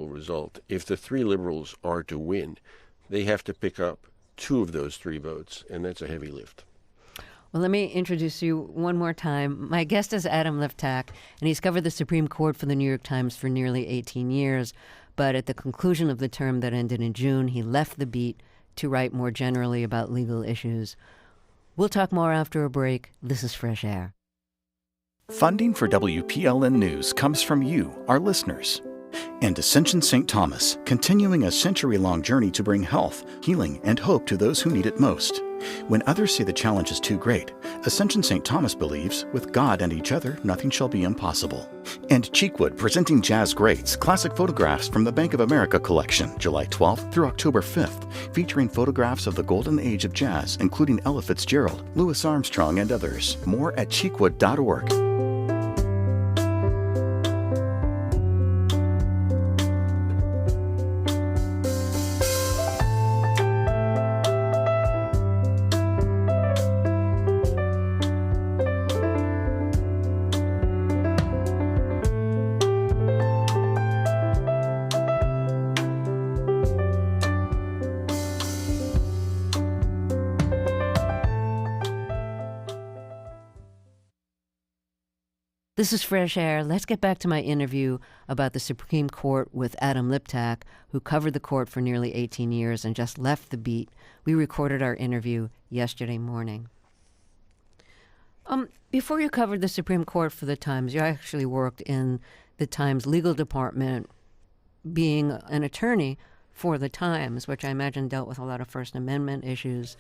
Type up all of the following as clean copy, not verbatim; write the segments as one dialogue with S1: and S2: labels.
S1: result. If the three liberals are to win, they have to pick up two of those three votes, and that's a heavy lift.
S2: Well, let me introduce you one more time. My guest is Adam Liftak, and he's covered the Supreme Court for the New York Times for nearly 18 years. But at the conclusion of the term that ended in June, he left the beat to write more generally about legal issues. We'll talk more after a break. This is Fresh Air.
S3: Funding for WPLN News comes from you, our listeners. And Ascension St. Thomas, continuing a century-long journey to bring health, healing, and hope to those who need it most. When others say the challenge is too great, Ascension St. Thomas believes, with God and each other, nothing shall be impossible. And Cheekwood, presenting Jazz Greats, classic photographs from the Bank of America collection, July 12th through October 5th, featuring photographs of the golden age of jazz, including Ella Fitzgerald, Louis Armstrong, and others. More at cheekwood.org.
S2: This is Fresh Air. Let's get back to my interview about the Supreme Court with Adam Liftak, who covered the court for nearly 18 years and just left the beat. We recorded our interview yesterday morning. Before you covered the Supreme Court for the Times, you actually worked in the Times legal department, being an attorney for the Times, which I imagine dealt with a lot of First Amendment issues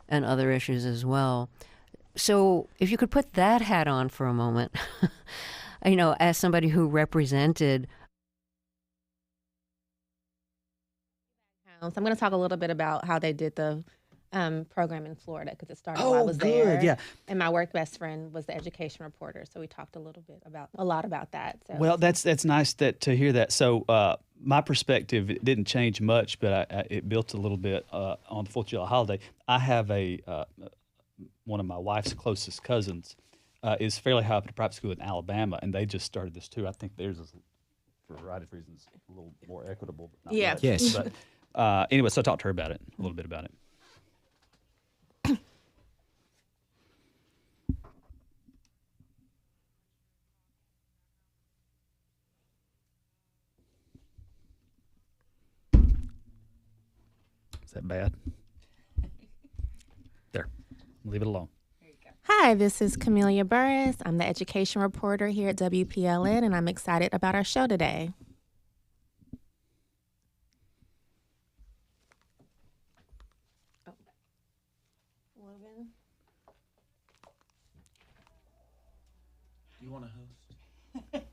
S2: and other issues as well. So if you could put that hat on for a moment, as somebody who represented.
S4: So I'm going to talk a little bit about how they did the program in Florida, because it started while I was there.
S5: Yeah.
S4: And my work best friend was the education reporter, so we talked a lot about that. So.
S5: Well, that's nice to hear that. So my perspective, it didn't change much, but it built a little bit on the 4th of July holiday. I have one of my wife's closest cousins is fairly high up at a private school in Alabama, and they just started this too. I think theirs is, for a variety of reasons, a little more equitable. But not much.
S6: Yes.
S5: But anyway, so I talked to her about it, a little bit about it. Is that bad? There. Leave it alone.
S4: Hi, this is Camelia Burris. I'm the education reporter here at WPLN, and I'm excited about our show today.
S6: Do you want to host?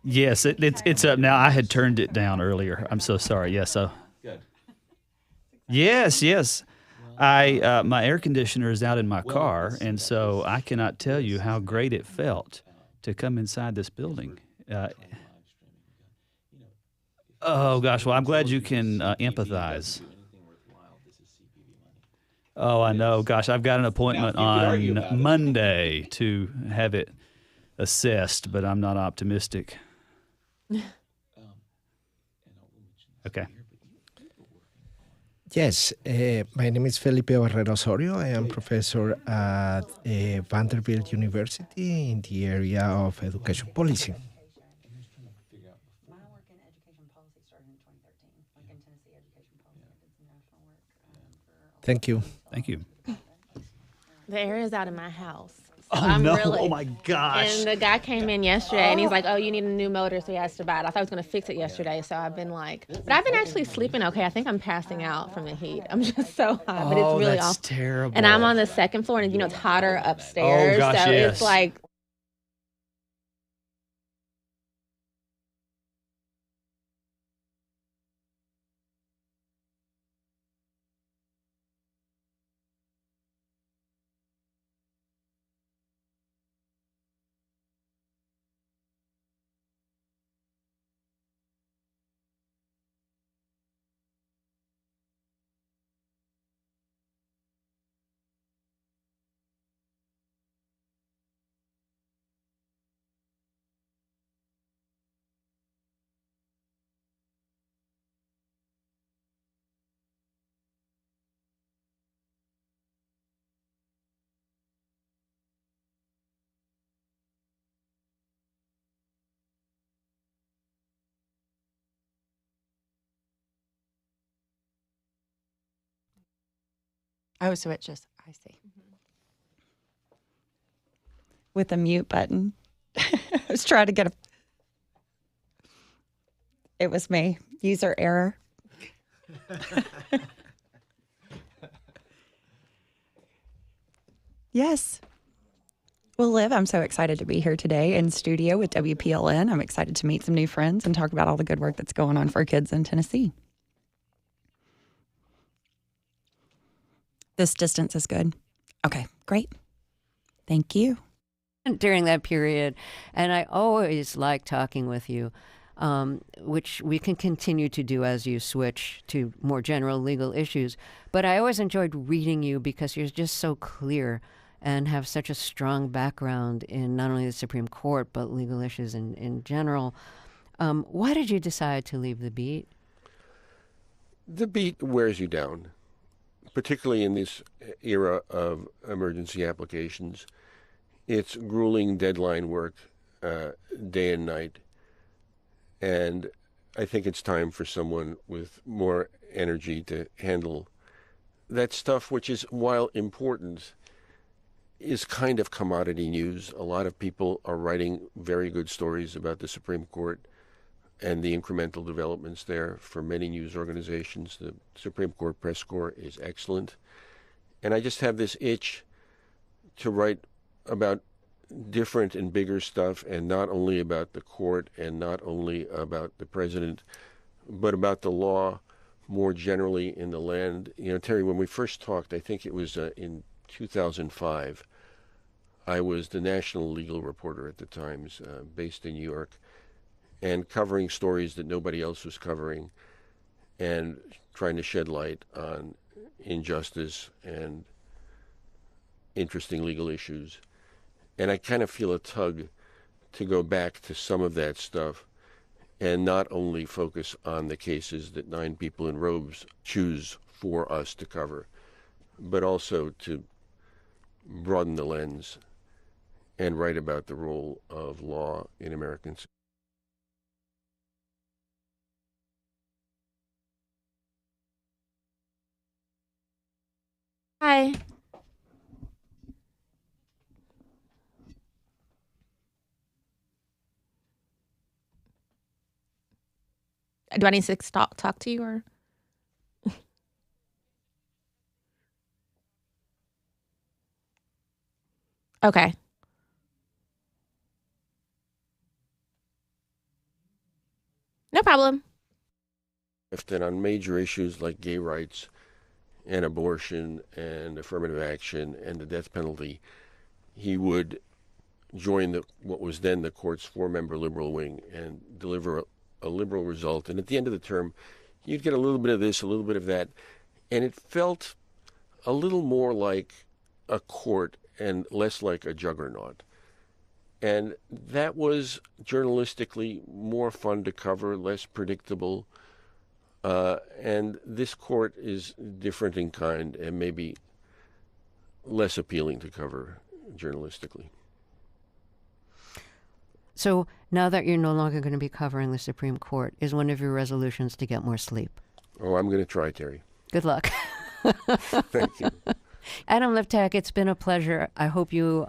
S5: Yes, it's up now. I had turned it down earlier. I'm so sorry. Yes, so.
S6: Good.
S5: Yes. My air conditioner is out in my car, and so I cannot tell you how great it felt to come inside this building. Oh gosh, well I'm glad you can empathize. Oh, I know. Gosh, I've got an appointment on Monday to have it assessed, but I'm not optimistic. Okay.
S6: Yes, my name is Felipe Barrera Osorio. I am professor at Vanderbilt University in the area of education policy.
S2: My work in education policy started in 2013, like in Tennessee education policy. I did some national work.
S6: Thank you.
S5: Thank you.
S4: The air is out in my house. So
S5: Oh, no. Oh, my gosh.
S4: And the guy came in yesterday, and he's like, oh, you need a new motor, so he has to buy it. I thought I was going to fix it yesterday, so I've been but I've been actually sleeping okay. I think I'm passing out from the heat. I'm just so hot, but it's really
S5: that's
S4: awful.
S5: terrible.
S4: And I'm on the second floor, and it's hotter upstairs.
S5: Oh, gosh,
S4: so
S5: yes.
S4: it's like
S7: Oh, so it just, I see. With a mute button. I was trying to get It was me. User error. Yes. Well, Liv, I'm so excited to be here today in studio with WPLN. I'm excited to meet some new friends and talk about all the good work that's going on for kids in Tennessee. This distance is good. Okay, great. Thank you.
S2: During that period, and I always like talking with you, which we can continue to do as you switch to more general legal issues. But I always enjoyed reading you because you're just so clear and have such a strong background in not only the Supreme Court, but legal issues in general. Why did you decide to leave the beat?
S1: The beat wears you down, particularly in this era of emergency applications. It's grueling deadline work, day and night. And I think it's time for someone with more energy to handle that stuff, which is, while important, is kind of commodity news. A lot of people are writing very good stories about the Supreme Court and the incremental developments there for many news organizations. The Supreme Court press corps is excellent. And I just have this itch to write about different and bigger stuff, and not only about the court and not only about the president, but about the law more generally in the land. You know, Terry, when we first talked, I think it was in 2005, I was the national legal reporter at the Times, based in New York, and covering stories that nobody else was covering and trying to shed light on injustice and interesting legal issues. And I kind of feel a tug to go back to some of that stuff and not only focus on the cases that 9 people in robes choose for us to cover, but also to broaden the lens and write about the role of law in American society.
S4: Hi. Do I need to talk to you or? Okay. No problem.
S1: And on major issues like gay rights and abortion and affirmative action and the death penalty, he would join what was then the court's 4-member liberal wing and deliver a liberal result. And at the end of the term, you'd get a little bit of this, a little bit of that. And it felt a little more like a court and less like a juggernaut. And that was journalistically more fun to cover, less predictable. And this court is different in kind and maybe less appealing to cover journalistically.
S2: So now that you're no longer going to be covering the Supreme Court, is one of your resolutions to get more sleep?
S1: Oh, I'm going to try, Terry.
S2: Good luck.
S1: Thank you.
S2: Adam Liptak, it's been a pleasure. I hope you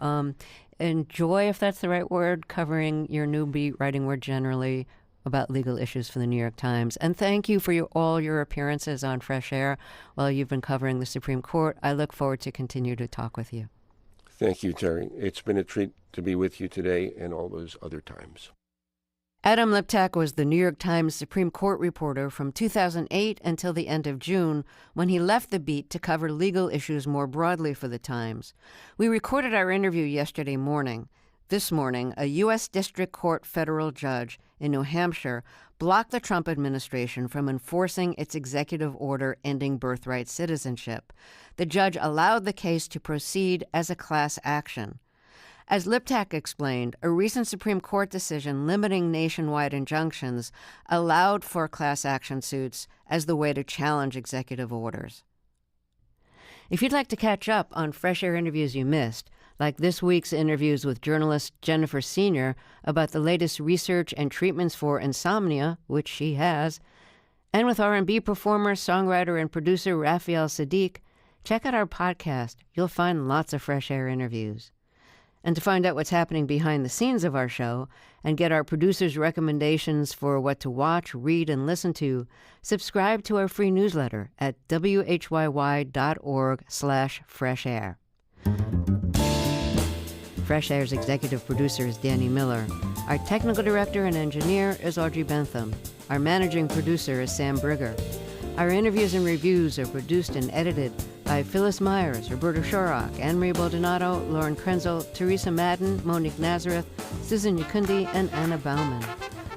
S2: enjoy, if that's the right word, covering your new beat, writing more generally about legal issues for the New York Times. And thank you for all your appearances on Fresh Air while you've been covering the Supreme Court. I look forward to continue to talk with you.
S1: Thank you, Terry. It's been a treat to be with you today and all those other times.
S2: Adam Liptak was the New York Times Supreme Court reporter from 2008 until the end of June, when he left the beat to cover legal issues more broadly for the Times. We recorded our interview yesterday morning. This morning, a U.S. District Court federal judge in New Hampshire blocked the Trump administration from enforcing its executive order ending birthright citizenship. The judge allowed the case to proceed as a class action. As Liptak explained, a recent Supreme Court decision limiting nationwide injunctions allowed for class action suits as the way to challenge executive orders. If you'd like to catch up on Fresh Air interviews you missed, like this week's interviews with journalist Jennifer Senior about the latest research and treatments for insomnia, which she has, and with R&B performer, songwriter, and producer Raphael Sadiq, Check out our podcast. You'll find lots of fresh air interviews. And to find out what's happening behind the scenes of our show and get our producers' recommendations for what to watch, read, and listen to, subscribe to our free newsletter at whyy.org/freshair. Fresh Air's executive producer is Danny Miller. Our technical director and engineer is Audrey Bentham. Our managing producer is Sam Brigger. Our interviews and reviews are produced and edited by Phyllis Myers, Roberta Shorrock, Anne-Marie Baldonado, Lauren Krenzel, Teresa Madden, Monique Nazareth, Susan Yakundi, and Anna Bauman.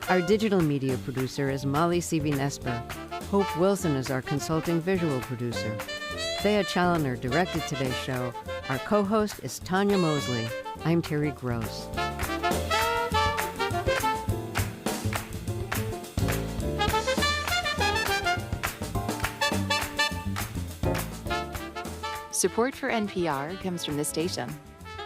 S2: Our digital media producer is Molly Seavey-Nesper. Hope Wilson is our consulting visual producer. Thea Challoner directed today's show. Our co-host is Tanya Mosley. I'm Terry Gross.
S8: Support for NPR comes from this station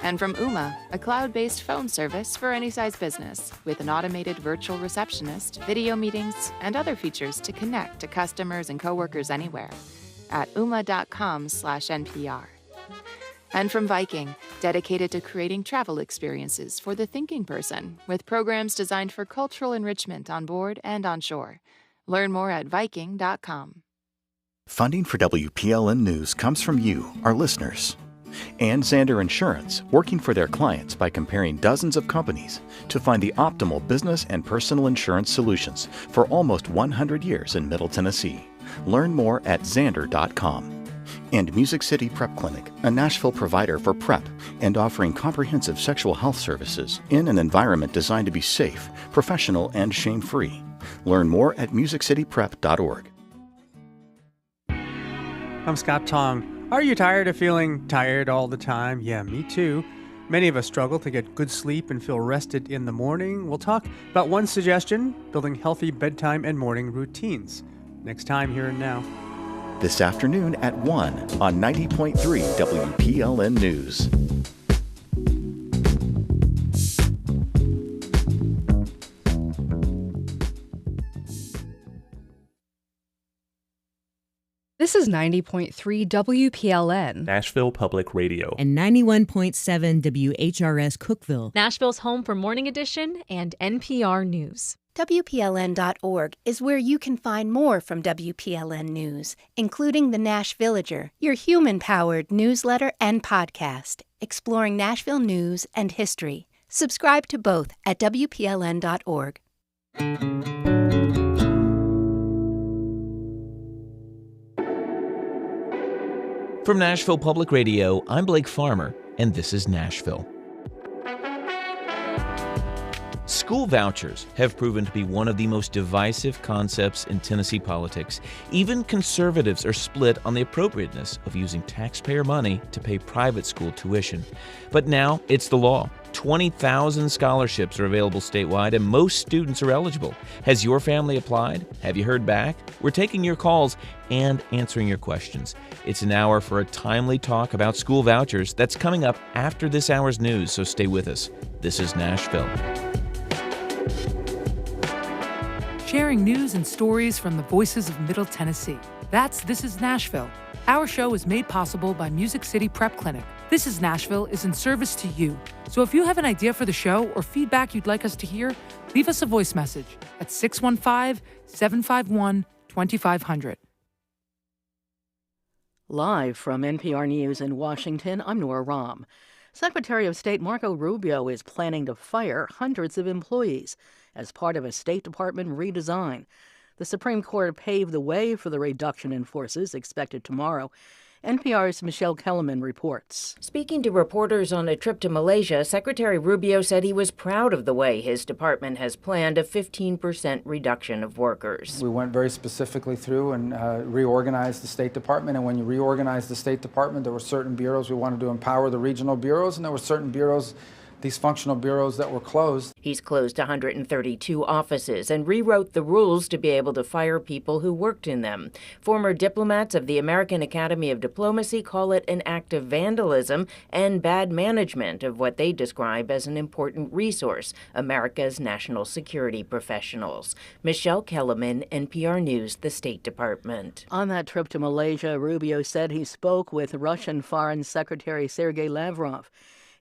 S8: and from Ooma, a cloud-based phone service for any size business with an automated virtual receptionist, video meetings, and other features to connect to customers and coworkers anywhere at ooma.com/NPR. And from Viking, dedicated to creating travel experiences for the thinking person with programs designed for cultural enrichment on board and on shore. Learn more at Viking.com.
S3: Funding for WPLN News comes from you, our listeners. And Zander Insurance, working for their clients by comparing dozens of companies to find the optimal business and personal insurance solutions for almost 100 years in Middle Tennessee. Learn more at Zander.com. And Music City Prep Clinic, a Nashville provider for PrEP and offering comprehensive sexual health services in an environment designed to be safe, professional, and shame-free. Learn more at musiccityprep.org.
S9: I'm Scott Tong. Are you tired of feeling tired all the time? Yeah, me too. Many of us struggle to get good sleep and feel rested in the morning. We'll talk about one suggestion, building healthy bedtime and morning routines. Next time, Here and Now.
S3: This afternoon at 1 on 90.3 WPLN News.
S10: This is 90.3 WPLN,
S11: Nashville Public Radio,
S12: and 91.7 WHRS Cookeville,
S13: Nashville's home for Morning Edition and NPR News.
S14: WPLN.org is where you can find more from WPLN News, including the Nash Villager, your human-powered newsletter and podcast, exploring Nashville news and history. Subscribe to both at WPLN.org.
S15: From Nashville Public Radio, I'm Blake Farmer, and this is Nashville. School vouchers have proven to be one of the most divisive concepts in Tennessee politics. Even conservatives are split on the appropriateness of using taxpayer money to pay private school tuition. But now it's the law. 20,000 scholarships are available statewide, and most students are eligible. Has your family applied? Have you heard back? We're taking your calls and answering your questions. It's an hour for a timely talk about school vouchers that's coming up after this hour's news, so stay with us. This is Nashville.
S16: Sharing news and stories from the voices of Middle Tennessee. That's This is Nashville. Our show is made possible by Music City Prep Clinic. This is Nashville is in service to you. So if you have an idea for the show or feedback you'd like us to hear, leave us a voice message at 615-751-2500.
S17: Live from NPR News in Washington, I'm Nora Rahm. Secretary of State Marco Rubio is planning to fire hundreds of employees as part of a State Department redesign. The Supreme Court paved the way for the reduction in forces expected tomorrow. NPR's Michelle Kellerman reports.
S18: Speaking to reporters on a trip to Malaysia, Secretary Rubio said he was proud of the way his department has planned a 15% reduction of workers.
S19: We went very specifically through and reorganized the State Department. And when you reorganize the State Department, there were certain bureaus we wanted to empower the regional bureaus, and there were certain bureaus these functional bureaus that were closed.
S18: He's closed 132 offices and rewrote the rules to be able to fire people who worked in them. Former diplomats of the American Academy of Diplomacy call it an act of vandalism and bad management of what they describe as an important resource, America's national security professionals. Michelle Kellerman, NPR News, the State Department.
S17: On that trip to Malaysia, Rubio said he spoke with Russian Foreign Secretary Sergei Lavrov.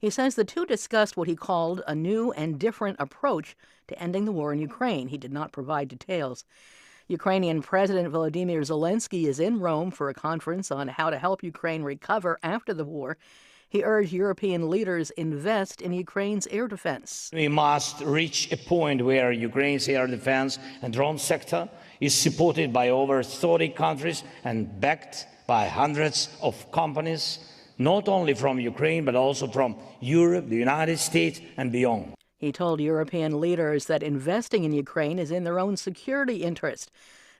S17: He says the two discussed what he called a new and different approach to ending the war in Ukraine. He did not provide details. Ukrainian President Volodymyr Zelensky is in Rome for a conference on how to help Ukraine recover after the war. He urged European leaders invest in Ukraine's air defense.
S11: We must reach a point where Ukraine's air defense and drone sector is supported by over 30 countries and backed by hundreds of companies, not only from Ukraine, but also from Europe, the United States, and beyond.
S17: He told European leaders that investing in Ukraine is in their own security interest,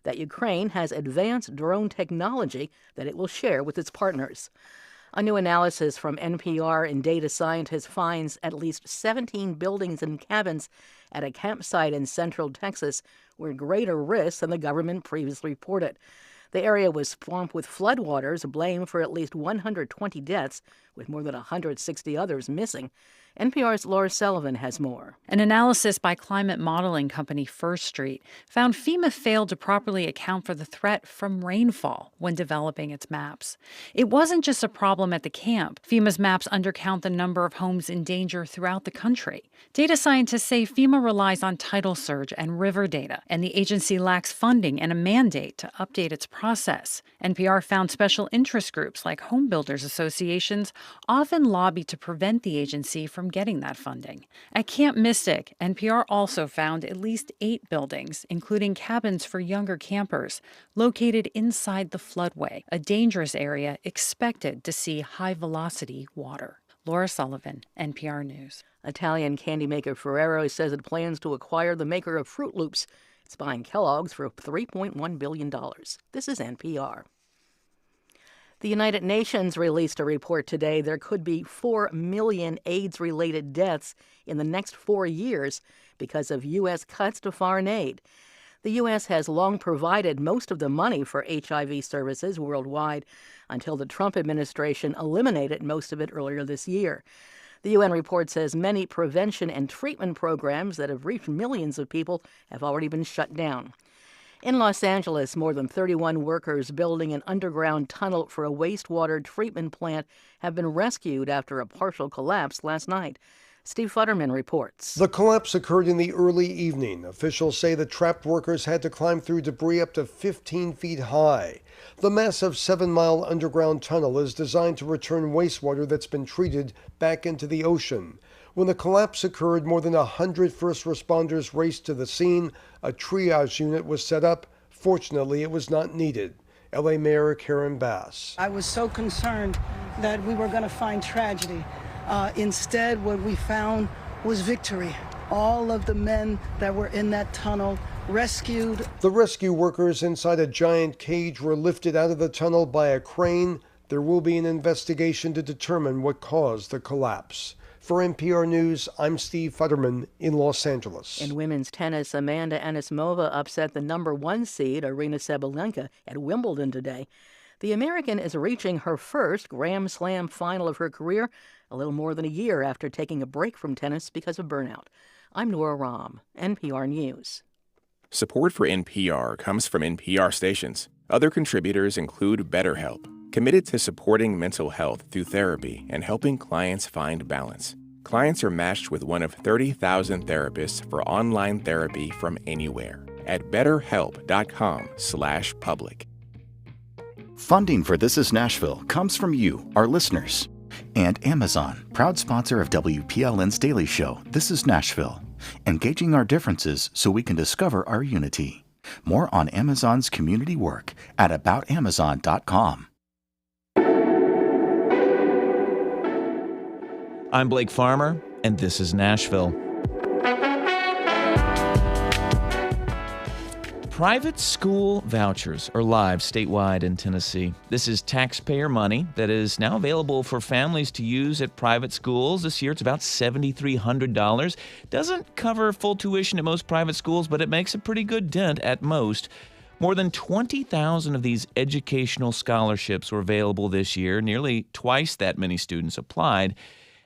S17: that Ukraine has advanced drone technology that it will share with its partners. A new analysis from NPR and data scientists finds at least 17 buildings and cabins at a campsite in central Texas were at greater risk than the government previously reported. The area was swamped with floodwaters, blamed for at least 120 deaths, with more than 160 others missing. NPR's Laura Sullivan has more.
S20: An analysis by climate modeling company First Street found FEMA failed to properly account for the threat from rainfall when developing its maps. It wasn't just a problem at the camp. FEMA's maps undercount the number of homes in danger throughout the country. Data scientists say FEMA relies on tidal surge and river data, and the agency lacks funding and a mandate to update its process. NPR found special interest groups like home builders associations often lobby to prevent the agency from getting that funding. At Camp Mystic, NPR also found at least 8 buildings, including cabins for younger campers, located inside the floodway, a dangerous area expected to see high-velocity water. Laura Sullivan, NPR News.
S17: Italian candy maker Ferrero says it plans to acquire the maker of Fruit Loops. It's buying Kellogg's for $3.1 billion. This is NPR. The United Nations released a report today. There could be 4 million AIDS-related deaths in the next 4 years because of U.S. cuts to foreign aid. The U.S. has long provided most of the money for HIV services worldwide until the Trump administration eliminated most of it earlier this year. The UN report says many prevention and treatment programs that have reached millions of people have already been shut down. In Los Angeles, more than 31 workers building an underground tunnel for a wastewater treatment plant have been rescued after a partial collapse last night. Steve Futterman reports.
S21: The collapse occurred in the early evening. Officials say the trapped workers had to climb through debris up to 15 feet high. The massive 7-mile underground tunnel is designed to return wastewater that's been treated back into the ocean. When the collapse occurred, more than 100 first responders raced to the scene. A triage unit was set up. Fortunately, it was not needed. LA Mayor Karen Bass.
S22: I was so concerned that we were going to find tragedy. Instead, what we found was victory. All of the men that were in that tunnel rescued.
S21: The rescue workers inside a giant cage were lifted out of the tunnel by a crane. There will be an investigation to determine what caused the collapse. For NPR News, I'm Steve Futterman in Los Angeles.
S17: In women's tennis, Amanda Anisimova upset the number 1 seed, Aryna Sabalenka, at Wimbledon today. The American is reaching her first Grand Slam final of her career, a little more than a year after taking a break from tennis because of burnout. I'm Nora Rahm, NPR News.
S23: Support for NPR comes from NPR stations. Other contributors include BetterHelp, committed to supporting mental health through therapy and helping clients find balance. Clients are matched with one of 30,000 therapists for online therapy from anywhere at betterhelp.com/public.
S3: Funding for This Is Nashville comes from you, our listeners, and Amazon, proud sponsor of WPLN's daily show, This Is Nashville, engaging our differences so we can discover our unity. More on Amazon's community work at aboutamazon.com.
S15: I'm Blake Farmer, and this is Nashville. Private school vouchers are live statewide in Tennessee. This is taxpayer money that is now available for families to use at private schools. This year it's about $7,300. Doesn't cover full tuition at most private schools, but it makes a pretty good dent at most. More than 20,000 of these educational scholarships were available this year. Nearly twice that many students applied.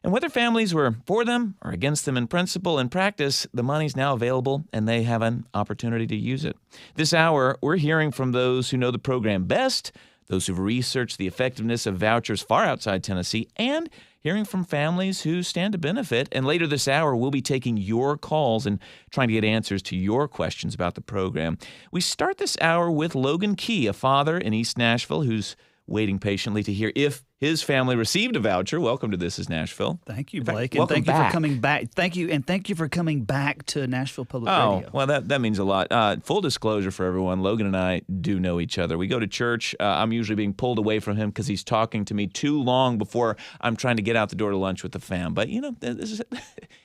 S15: And whether families were for them or against them in principle, in practice, the money's now available and they have an opportunity to use it. This hour, we're hearing from those who know the program best, those who've researched the effectiveness of vouchers far outside Tennessee, and hearing from families who stand to benefit. And later this hour, we'll be taking your calls and trying to get answers to your questions about the program. We start this hour with Logan Key, a father in East Nashville who's waiting patiently to hear if his family received a voucher. Welcome to This Is Nashville.
S5: Thank you, Blake. And thank you for coming back. Thank you for coming back to Nashville Public Radio.
S15: Well, that means a lot. Full disclosure for everyone, Logan and I do know each other. We go to church. I'm usually being pulled away from him because he's talking to me too long before I'm trying to get out the door to lunch with the fam. But, you know,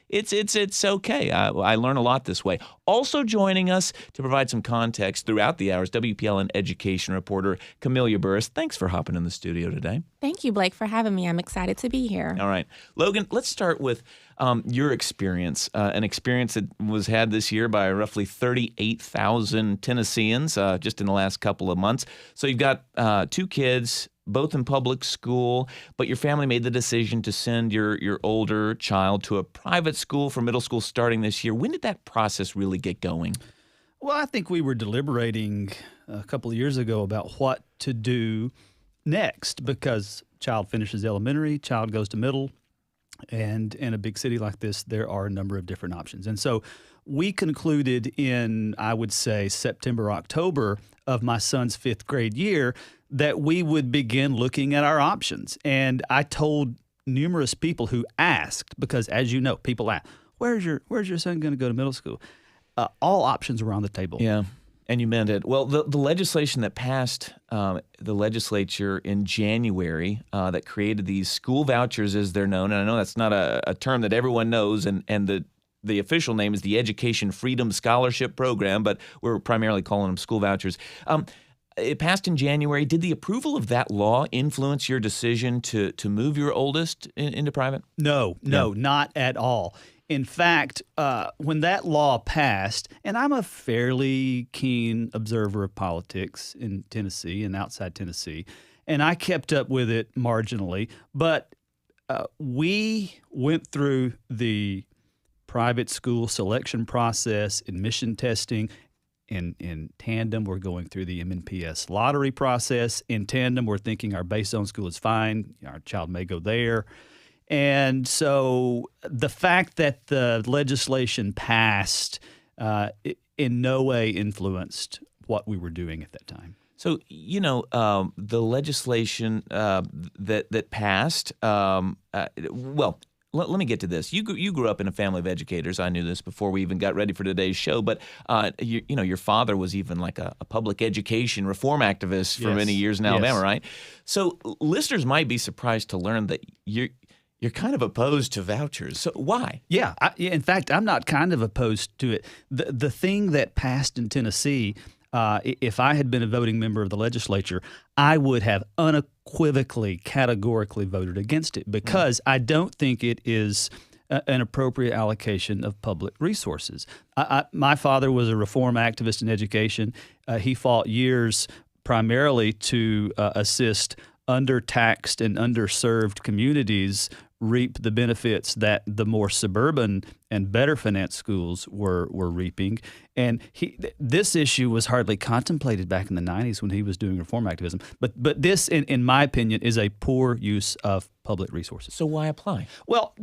S15: it's okay. I learn a lot this way. Also joining us to provide some context throughout the hours, WPLN education reporter Camelia Burris. Thanks for hopping in the studio today.
S4: Thank you, Blake, for having me. I'm excited to be here.
S15: All right. Logan, let's start with your experience, an experience that was had this year by roughly 38,000 Tennesseans just in the last couple of months. So you've got 2 kids, both in public school, but your family made the decision to send your older child to a private school for middle school starting this year. When did that process really get going?
S5: Well, I think we were deliberating a couple of years ago about what to do next because child finishes elementary, child goes to middle, and in a big city like this, there are a number of different options. And so we concluded in, I would say, September, October of my son's 5th grade year that we would begin looking at our options. And I told numerous people who asked, because as you know, people ask, where's your son going to go to middle school? All options were on the table.
S15: Yeah. And you meant it. Well, the legislation that passed the legislature in January that created these school vouchers, as they're known, and I know that's not a term that everyone knows, and the official name is the Education Freedom Scholarship Program, but we're primarily calling them school vouchers. It passed in January. Did the approval of that law influence your decision to move your oldest into private?
S5: No, not at all. In fact, when that law passed, and I'm a fairly keen observer of politics in Tennessee and outside Tennessee, and I kept up with it marginally, but we went through the private school selection process, admission testing. In tandem, we're going through the MNPS lottery process. In tandem, we're thinking our base zone school is fine. Our child may go there. And so the fact that the legislation passed in no way influenced what we were doing at that time.
S15: So, you know, the legislation that passed, let me get to this. You grew up in a family of educators. I knew this before we even got ready for today's show. But your father was even like a public education reform activist for many years in Alabama, right? So listeners might be surprised to learn that you're kind of opposed to vouchers. So why?
S5: Yeah. In fact, I'm not kind of opposed to it. The thing that passed in Tennessee, if I had been a voting member of the legislature, I would have unequivocally, categorically voted against it because I don't think it is an appropriate allocation of public resources. My father was a reform activist in education. He fought years primarily to assist undertaxed and underserved communities reap the benefits that the more suburban and better financed schools were reaping. And this issue was hardly contemplated back in the 90s when he was doing reform activism. But this, in my opinion, is a poor use of public resources.
S15: So why apply?
S5: Well,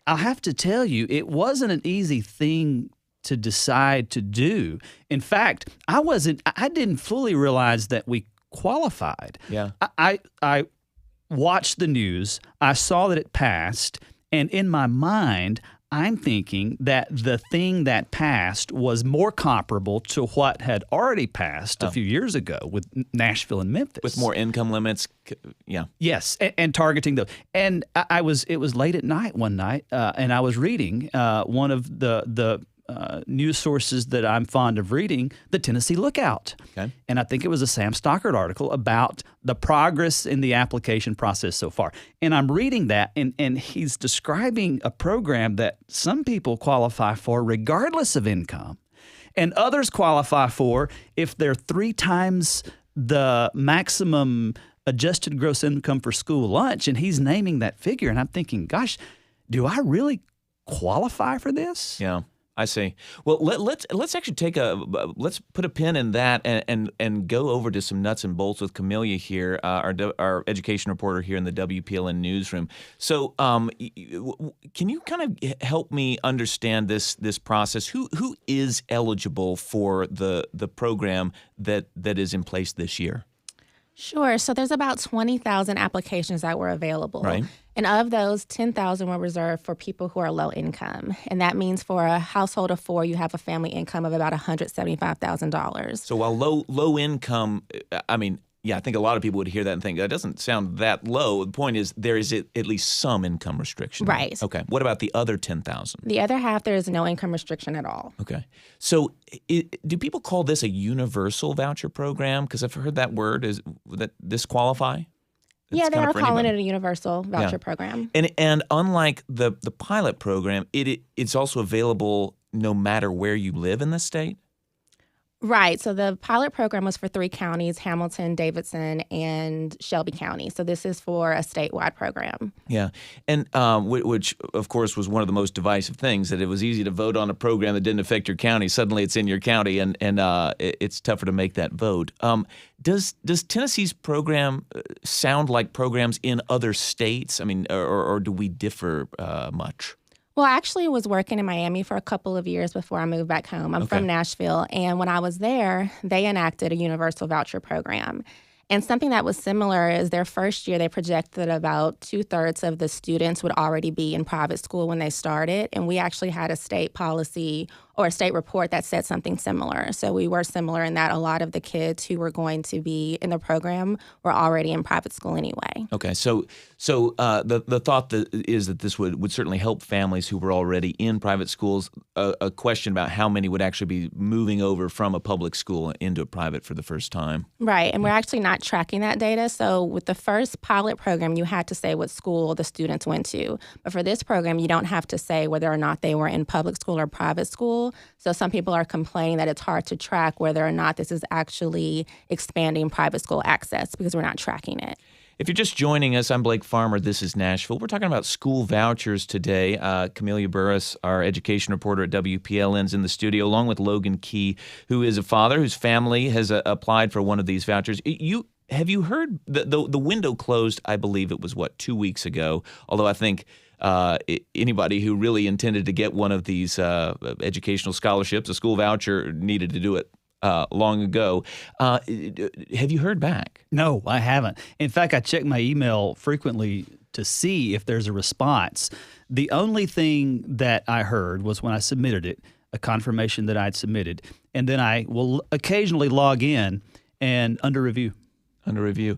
S5: I'll have to tell you, it wasn't an easy thing to decide to do. In fact, I didn't fully realize that we qualified.
S15: Yeah.
S5: I watched the news, I saw that it passed, and in my mind, I'm thinking that the thing that passed was more comparable to what had already passed a few years ago with Nashville and Memphis.
S15: With more income limits, yeah.
S5: Yes, and targeting those. And it was late at night one night, and I was reading one of the news sources that I'm fond of reading, the Tennessee Lookout.
S15: Okay.
S5: And I think it was a Sam Stockard article about the progress in the application process so far. And I'm reading that, and he's describing a program that some people qualify for regardless of income, and others qualify for if they're 3 times the maximum adjusted gross income for school lunch. And he's naming that figure. And I'm thinking, gosh, do I really qualify for this?
S15: Yeah, I see. Well, let's actually let's put a pin in that and go over to some nuts and bolts with Camelia here, our education reporter here in the WPLN newsroom. So, can you kind of help me understand this process? Who is eligible for the program that is in place this year?
S4: Sure. So there's about 20,000 applications that were available.
S15: Right.
S4: And of those, 10,000 were reserved for people who are low income. And that means for a household of 4, you have a family income of about $175,000.
S15: So while low income, I mean, yeah, I think a lot of people would hear that and think that doesn't sound that low. The point is there is at least some income restriction.
S4: Right.
S15: Okay. What about the other 10,000?
S4: The other half, there is no income restriction at all.
S15: Okay. So do people call this a universal voucher program? Because I've heard that word. Is that disqualify?
S4: Yeah, they are calling it a universal voucher program.
S15: And unlike the pilot program, it's also available no matter where you live in the state?
S4: Right. So the pilot program was for 3 counties, Hamilton, Davidson, and Shelby County. So this is for a statewide program.
S15: Yeah. And which, of course, was one of the most divisive things, that it was easy to vote on a program that didn't affect your county. Suddenly it's in your county, and it's tougher to make that vote. Does Tennessee's program sound like programs in other states? I mean, or do we differ much?
S4: Well, I actually was working in Miami for a couple of years before I moved back home. I'm from Nashville, and when I was there, they enacted a universal voucher program. And something that was similar is their first year, they projected about 2/3 of the students would already be in private school when they started. And we actually had a state policy or a state report that said something similar. So we were similar in that a lot of the kids who were going to be in the program were already in private school anyway.
S15: Okay, so the thought is that this would certainly help families who were already in private schools. A question about how many would actually be moving over from a public school into a private for the first time.
S4: Right, and we're actually not tracking that data. So with the first pilot program, you had to say what school the students went to. But for this program, you don't have to say whether or not they were in public school or private school. So some people are complaining that it's hard to track whether or not this is actually expanding private school access because we're not tracking it.
S15: If you're just joining us, I'm Blake Farmer. This is Nashville. We're talking about school vouchers today. Camelia Burris, our education reporter at WPLN, is in the studio, along with Logan Key, who is a father whose family has applied for one of these vouchers. Have you heard the window closed? I believe it was 2 weeks ago. Although I think anybody who really intended to get one of these educational scholarships, a school voucher, needed to do it long ago. Have you heard back?
S5: No, I haven't. In fact, I check my email frequently to see if there's a response. The only thing that I heard was when I submitted it, a confirmation that I'd submitted, and then I will occasionally log in and under review.
S15: Under review.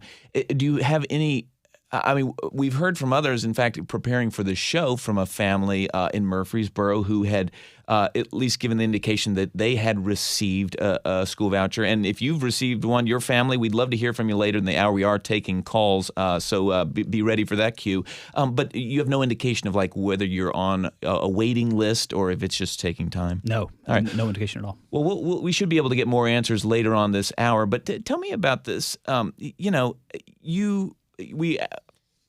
S15: Do you have any? I mean, we've heard from others, in fact, preparing for the show, from a family in Murfreesboro who had at least given the indication that they had received a school voucher. And if you've received one, your family, we'd love to hear from you later in the hour. We are taking calls, so be ready for that cue. But you have no indication of whether you're on a waiting list or if it's just taking time?
S5: No,
S15: all right.
S5: No indication at all.
S15: Well, we should be able to get more answers later on this hour. But tell me about this.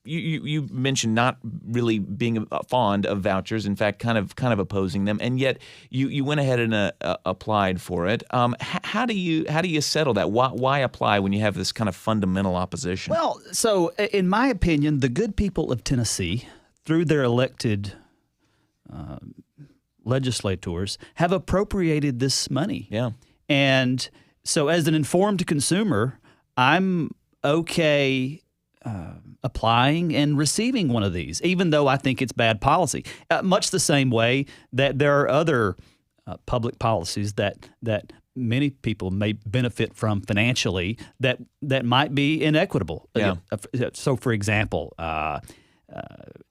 S15: You mentioned not really being fond of vouchers, in fact, kind of opposing them, and yet you went ahead and applied for it. How do you settle that? Why apply when you have this kind of fundamental opposition?
S5: Well, so in my opinion, the good people of Tennessee, through their elected legislators, have appropriated this money.
S15: Yeah,
S5: and so as an informed consumer, I'm okay applying and receiving one of these, even though I think it's bad policy. Much the same way that there are other public policies that many people may benefit from financially that might be inequitable.
S15: Yeah.
S5: So, for example,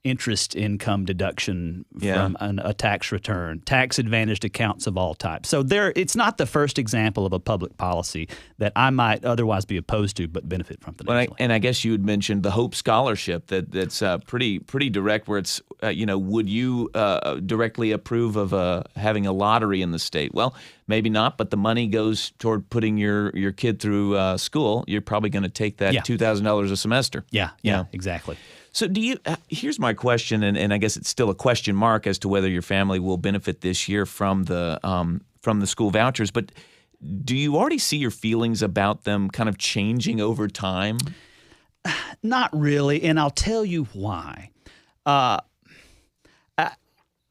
S5: interest income deduction from a tax return, tax-advantaged accounts of all types. So it's not the first example of a public policy that I might otherwise be opposed to but benefit from financially.
S15: And I guess you had mentioned the Hope Scholarship that's pretty direct, where it's, would you directly approve of having a lottery in the state? Well, maybe not, but the money goes toward putting your kid through school. You're probably going to take that $2,000 a semester.
S5: Yeah, exactly.
S15: So here's my question, and I guess it's still a question mark as to whether your family will benefit this year from the school vouchers, but do you already see your feelings about them kind of changing over time?
S5: Not really, and I'll tell you why.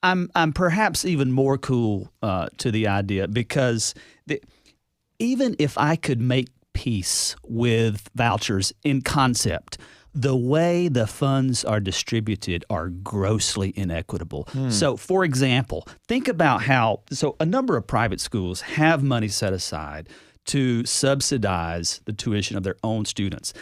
S5: I'm perhaps even more cool to the idea because even if I could make peace with vouchers in concept, the way the funds are distributed are grossly inequitable. So, for example, think about so a number of private schools have money set aside to subsidize the tuition of their own students.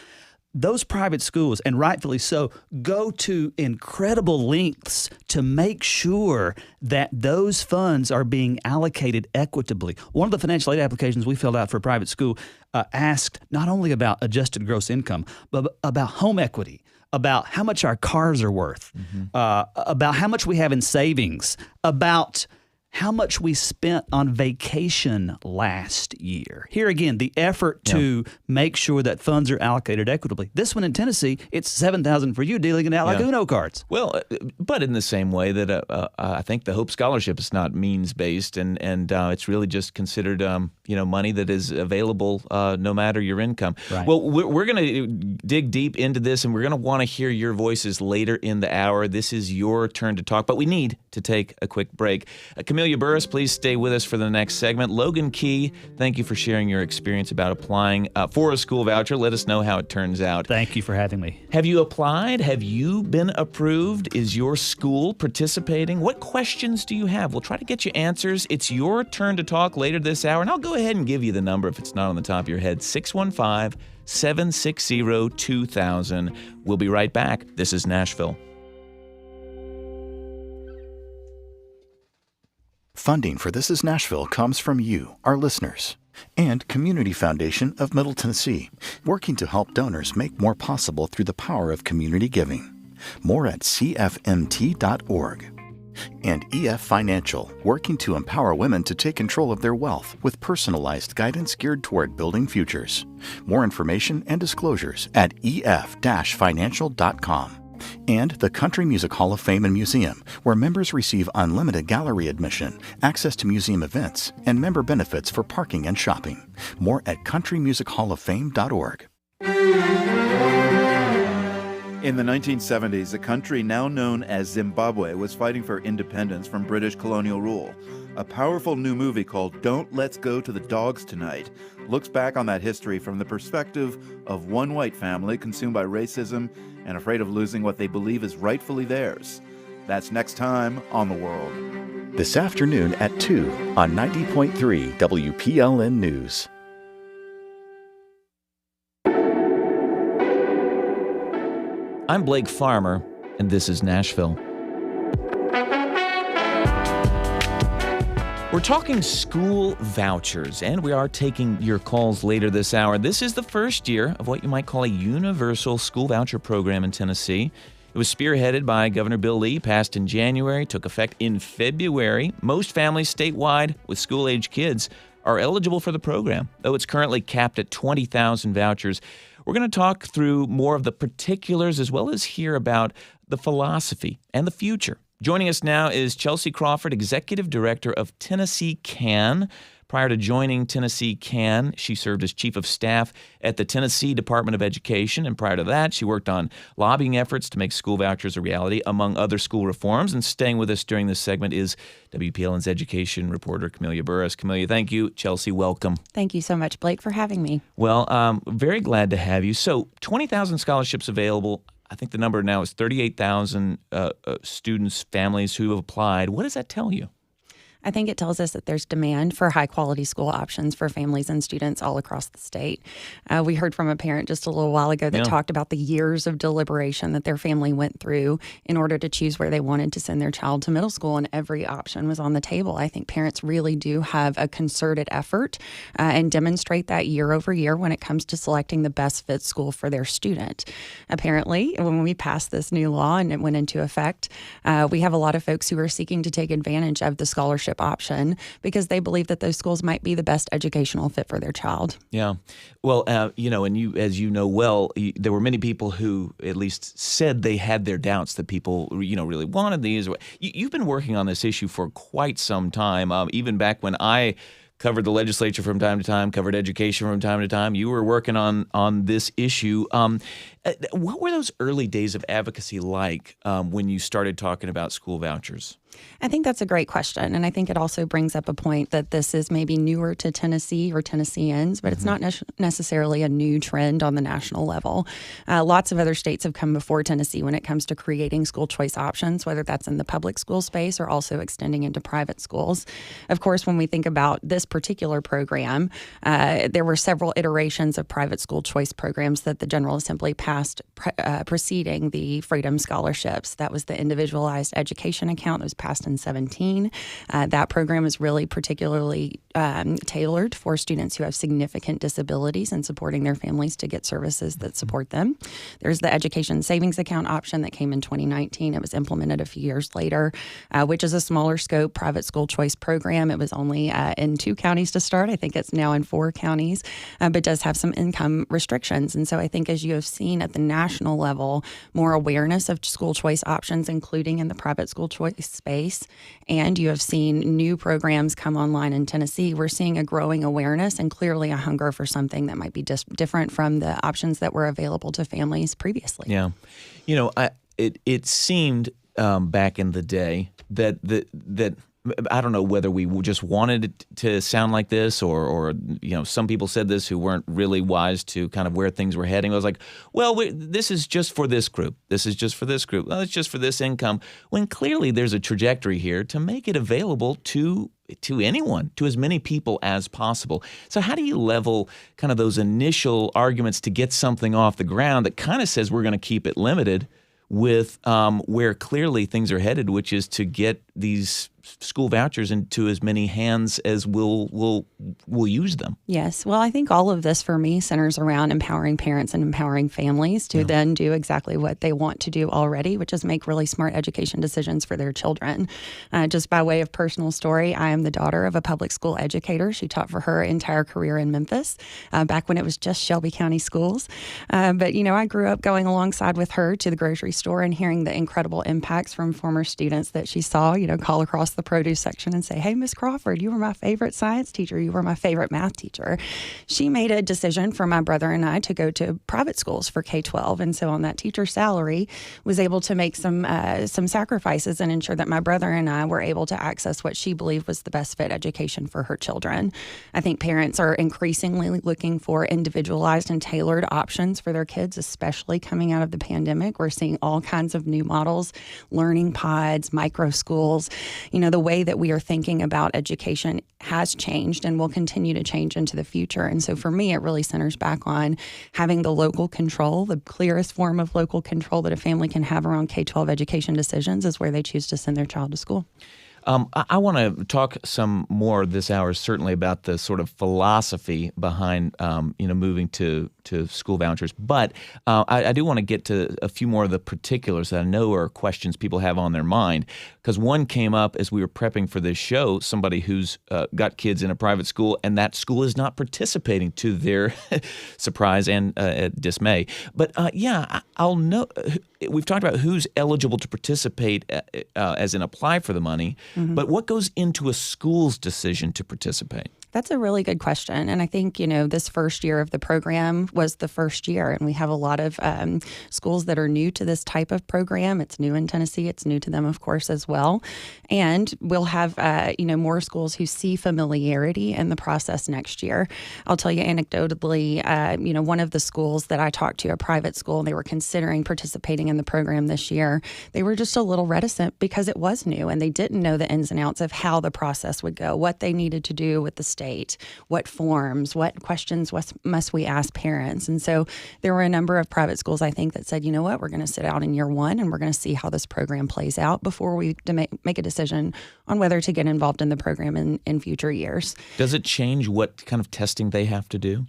S5: Those private schools, and rightfully so, go to incredible lengths to make sure that those funds are being allocated equitably. One of the financial aid applications we filled out for a private school asked not only about adjusted gross income, but about home equity, about how much our cars are worth, about how much we have in savings, about how much we spent on vacation last year. Here again, the effort to make sure that funds are allocated equitably. This one in Tennessee, it's $7,000 for you dealing in out like Uno cards.
S15: Well, but in the same way that I think the Hope Scholarship is not means-based, and it's really just considered money that is available no matter your income.
S5: Right.
S15: Well, we're going to dig deep into this, and we're going to want to hear your voices later in the hour. This is your turn to talk, but we need to take a quick break. Camelia Burris, please stay with us for the next segment. Logan Key, thank you for sharing your experience about applying for a school voucher. Let us know how it turns out.
S5: Thank you for having me.
S15: Have you applied? Have you been approved? Is your school participating? What questions do you have? We'll try to get you answers. It's your turn to talk later this hour, and I'll go ahead and give you the number if it's not on the top of your head, 615-760-2000. We'll be right back. This is Nashville.
S3: Funding for This Is Nashville comes from you, our listeners, and Community Foundation of Middle Tennessee, working to help donors make more possible through the power of community giving. More at cfmt.org. And EF Financial, working to empower women to take control of their wealth with personalized guidance geared toward building futures. More information and disclosures at ef-financial.com. And the Country Music Hall of Fame and Museum, where members receive unlimited gallery admission, access to museum events, and member benefits for parking and shopping. More at countrymusichallofFame.org.
S1: In the 1970s, a country now known as Zimbabwe was fighting for independence from British colonial rule. A powerful new movie called Don't Let's Go to the Dogs Tonight looks back on that history from the perspective of one white family consumed by racism and afraid of losing what they believe is rightfully theirs. That's next time on The World.
S3: This afternoon at 2 on 90.3 WPLN News.
S15: I'm Blake Farmer, and this is Nashville. We're talking school vouchers, and we are taking your calls later this hour. This is the first year of what you might call a universal school voucher program in Tennessee. It was spearheaded by Governor Bill Lee, passed in January, took effect in February. Most families statewide with school-age kids are eligible for the program, though it's currently capped at 20,000 vouchers. We're going to talk through more of the particulars as well as hear about the philosophy and the future. Joining us now is Chelsea Crawford, Executive Director of Tennessee CAN. Prior to joining Tennessee CAN, she served as Chief of Staff at the Tennessee Department of Education, and prior to that, she worked on lobbying efforts to make school vouchers a reality, among other school reforms. And staying with us during this segment is WPLN's education reporter, Camelia Burris. Camelia, thank you. Chelsea, welcome.
S6: Thank you so much, Blake, for having me.
S15: Well, very glad to have you. So 20,000 scholarships available. I think the number now is 38,000 students, families who have applied. What does that tell you?
S6: I think it tells us that there's demand for high-quality school options for families and students all across the state. We heard from a parent just a little while ago that talked about the years of deliberation that their family went through in order to choose where they wanted to send their child to middle school, and every option was on the table. I think parents really do have a concerted effort and demonstrate that year over year when it comes to selecting the best fit school for their student. Apparently, when we passed this new law and it went into effect, we have a lot of folks who are seeking to take advantage of the scholarship option because they believe that those schools might be the best educational fit for their child.
S15: Yeah. Well, and you, as you know well, there were many people who at least said they had their doubts that people, really wanted these. You've been working on this issue for quite some time, even back when I covered the legislature from time to time, covered education from time to time. You were working on this issue. What were those early days of advocacy like when you started talking about school vouchers?
S6: I think that's a great question. And I think it also brings up a point that this is maybe newer to Tennessee or Tennesseans, but it's not necessarily a new trend on the national level. Lots of other states have come before Tennessee when it comes to creating school choice options, whether that's in the public school space or also extending into private schools. Of course, when we think about this particular program, there were several iterations of private school choice programs that the General Assembly passed preceding the Freedom Scholarships. That was the individualized education account that was passed in 2017. That program is really particularly tailored for students who have significant disabilities and supporting their families to get services that support them. There's the education savings account option that came in 2019. It was implemented a few years later, which is a smaller scope private school choice program. It was only in 2 counties to start. I think it's now in 4 counties, but does have some income restrictions. And so I think as you have seen at the national level, more awareness of school choice options, including in the private school choice space, and you have seen new programs come online in Tennessee, we're seeing a growing awareness and clearly a hunger for something that might be different from the options that were available to families previously.
S15: Yeah. It seemed back in the day that I don't know whether we just wanted it to sound like this or some people said this who weren't really wise to kind of where things were heading. I was like, well, this is just for this group. This is just for this group. Well, it's just for this income. When clearly there's a trajectory here to make it available to anyone, to as many people as possible. So how do you level kind of those initial arguments to get something off the ground that kind of says we're going to keep it limited with where clearly things are headed, which is to get these school vouchers into as many hands as will use them?
S6: Yes. Well, I think all of this for me centers around empowering parents and empowering families to then do exactly what they want to do already, which is make really smart education decisions for their children. Just by way of personal story, I am the daughter of a public school educator. She taught for her entire career in Memphis back when it was just Shelby County schools. But, I grew up going alongside with her to the grocery store and hearing the incredible impacts from former students that she saw, call across the produce section and say, hey, Miss Crawford, you were my favorite science teacher. You were my favorite math teacher. She made a decision for my brother and I to go to private schools for K-12. And so on that teacher's salary, was able to make some sacrifices and ensure that my brother and I were able to access what she believed was the best fit education for her children. I think parents are increasingly looking for individualized and tailored options for their kids, especially coming out of the pandemic. We're seeing all kinds of new models, learning pods, micro schools. The way that we are thinking about education has changed and will continue to change into the future. And so for me, it really centers back on having the local control. The clearest form of local control that a family can have around K-12 education decisions is where they choose to send their child to school.
S15: I want to talk some more this hour, certainly about the sort of philosophy behind, moving to school vouchers. But I do want to get to a few more of the particulars that I know are questions people have on their mind. Because one came up as we were prepping for this show, somebody who's got kids in a private school, and that school is not participating, to their surprise and dismay. But I'll know. We've talked about who's eligible to participate as in apply for the money, but what goes into a school's decision to participate?
S6: That's a really good question. And I think, this first year of the program was the first year. And we have a lot of schools that are new to this type of program. It's new in Tennessee. It's new to them, of course, as well. And we'll have, more schools who see familiarity in the process next year. I'll tell you anecdotally, one of the schools that I talked to, a private school, they were considering participating in the program this year. They were just a little reticent because it was new and they didn't know the ins and outs of how the process would go, what they needed to do with the state, what forms, what questions must we ask parents. And so there were a number of private schools, I think, that said, you know what, we're going to sit out in year one and we're going to see how this program plays out before we make a decision on whether to get involved in the program in future years.
S15: Does it change what kind of testing they have to do?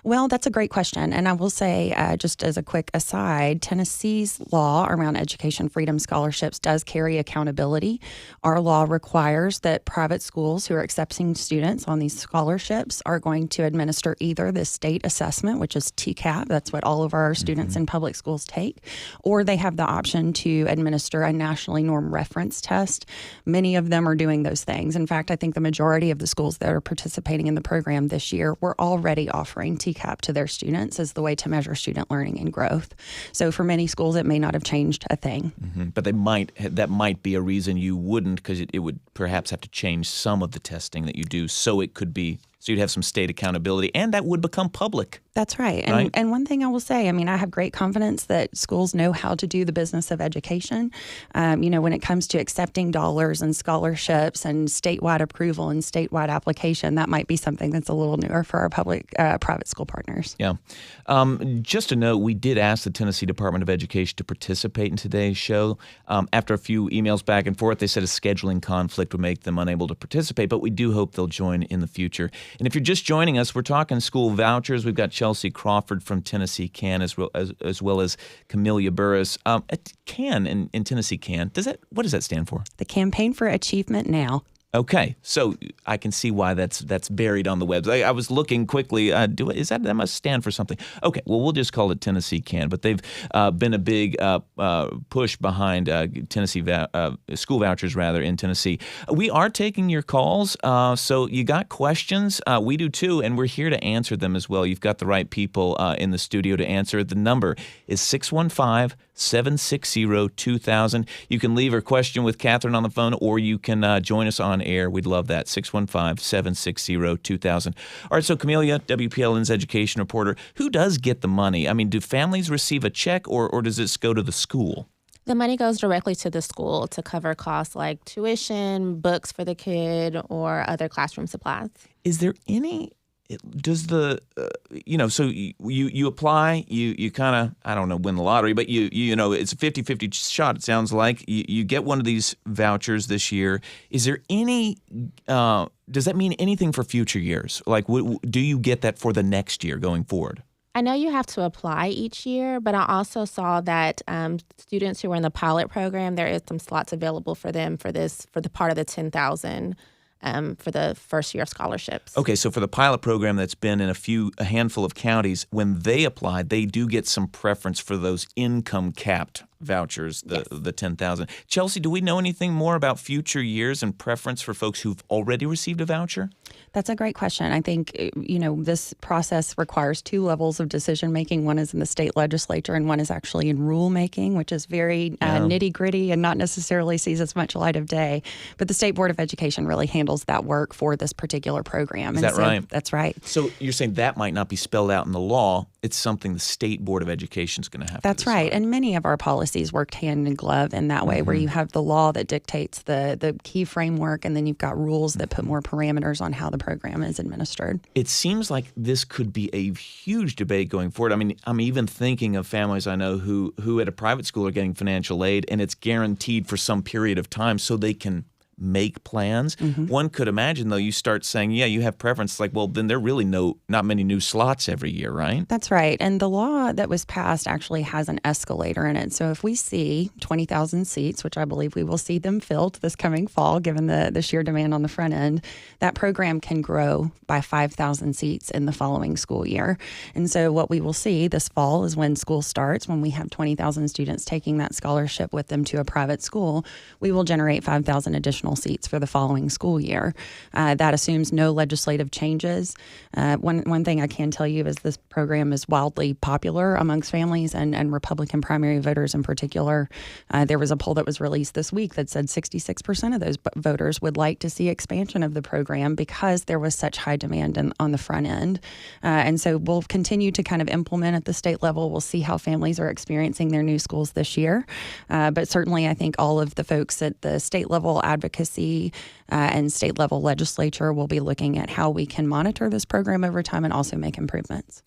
S6: Well, that's a great question. And I will say, just as a quick aside, Tennessee's law around education freedom scholarships does carry accountability. Our law requires that private schools who are accepting students on these scholarships are going to administer either the state assessment, which is TCAP, that's what all of our students in public schools take, or they have the option to administer a nationally normed reference test. Many of them are doing those things. In fact, I think the majority of the schools that are participating in the program this year were already offering TCAP to their students as the way to measure student learning and growth. So for many schools, it may not have changed a thing.
S15: But that might be a reason you wouldn't, because it would perhaps have to change some of the testing that you do, so you'd have some state accountability, and that would become public.
S6: That's right. And one thing I will say, I have great confidence that schools know how to do the business of education. When it comes to accepting dollars and scholarships and statewide approval and statewide application, that might be something that's a little newer for our private school partners.
S15: Yeah. Just a note, we did ask the Tennessee Department of Education to participate in today's show. After a few emails back and forth, they said a scheduling conflict would make them unable to participate, but we do hope they'll join in the future. And if you're just joining us, we're talking school vouchers. We've got Chelsea Crawford from Tennessee CAN as well as Camellia Burris. CAN in Tennessee CAN, what does that stand for?
S6: The Campaign for Achievement Now.
S15: Okay, so I can see why that's buried on the website. I was looking quickly. That must stand for something? Okay, well, we'll just call it Tennessee CAN. But they've been a big push behind Tennessee school vouchers, rather, in Tennessee. We are taking your calls, so you got questions. We do too, and we're here to answer them as well. You've got the right people in the studio to answer. The number is 615-760-2000. You can leave a question with Catherine on the phone, or you can join us on air. We'd love that. 615-760-2000. All right, so Camellia, WPLN's education reporter, who does get the money? Do families receive a check, or does this go to the school?
S4: The money goes directly to the school to cover costs like tuition, books for the kid, or other classroom supplies.
S15: Is there any... Does the so you apply, you kind of, I don't know, win the lottery, but it's a 50-50 shot, it sounds like. You get one of these vouchers this year. Is there any does that mean anything for future years? Like, do you get that for the next year going forward?
S4: I know you have to apply each year, but I also saw that students who were in the pilot program, there is some slots available for them for the part of the $10,000 for the first year of scholarships. Okay,
S15: so for the pilot program that's been in a handful of counties, when they apply, they do get some preference for those income capped vouchers, the $10,000. Chelsea, do we know anything more about future years and preference for folks who've already received a voucher?
S6: That's a great question. I think, this process requires two levels of decision making. One is in the state legislature and one is actually in rulemaking, which is very nitty gritty and not necessarily sees as much light of day. But the State Board of Education really handles that work for this particular program.
S15: Is that right?
S6: That's right.
S15: So you're saying that might not be spelled out in the law. It's something the State Board of Education is going to have to decide.
S6: That's right. And many of our policies work hand in glove in that way, where you have the law that dictates the key framework, and then you've got rules that put more parameters on how the program is administered.
S15: It seems like this could be a huge debate going forward. I'm even thinking of families I know who at a private school are getting financial aid, and it's guaranteed for some period of time so they can make plans. One could imagine, though, you start saying, you have preference, like, well, then there are really not many new slots every year, right?
S6: That's right. And the law that was passed actually has an escalator in it. So if we see 20,000 seats, which I believe we will see them filled this coming fall, given the sheer demand on the front end, that program can grow by 5,000 seats in the following school year. And so what we will see this fall is when school starts, when we have 20,000 students taking that scholarship with them to a private school, we will generate 5,000 additional additional seats for the following school year. That assumes no legislative changes. One thing I can tell you is this program is wildly popular amongst families and Republican primary voters in particular. There was a poll that was released this week that said 66% of those voters would like to see expansion of the program because there was such high demand on the front end. And so we'll continue to kind of implement at the state level. We'll see how families are experiencing their new schools this year. But certainly I think all of the folks at the state level advocacy and state level legislature will be looking at how we can monitor this program over time and also make improvements.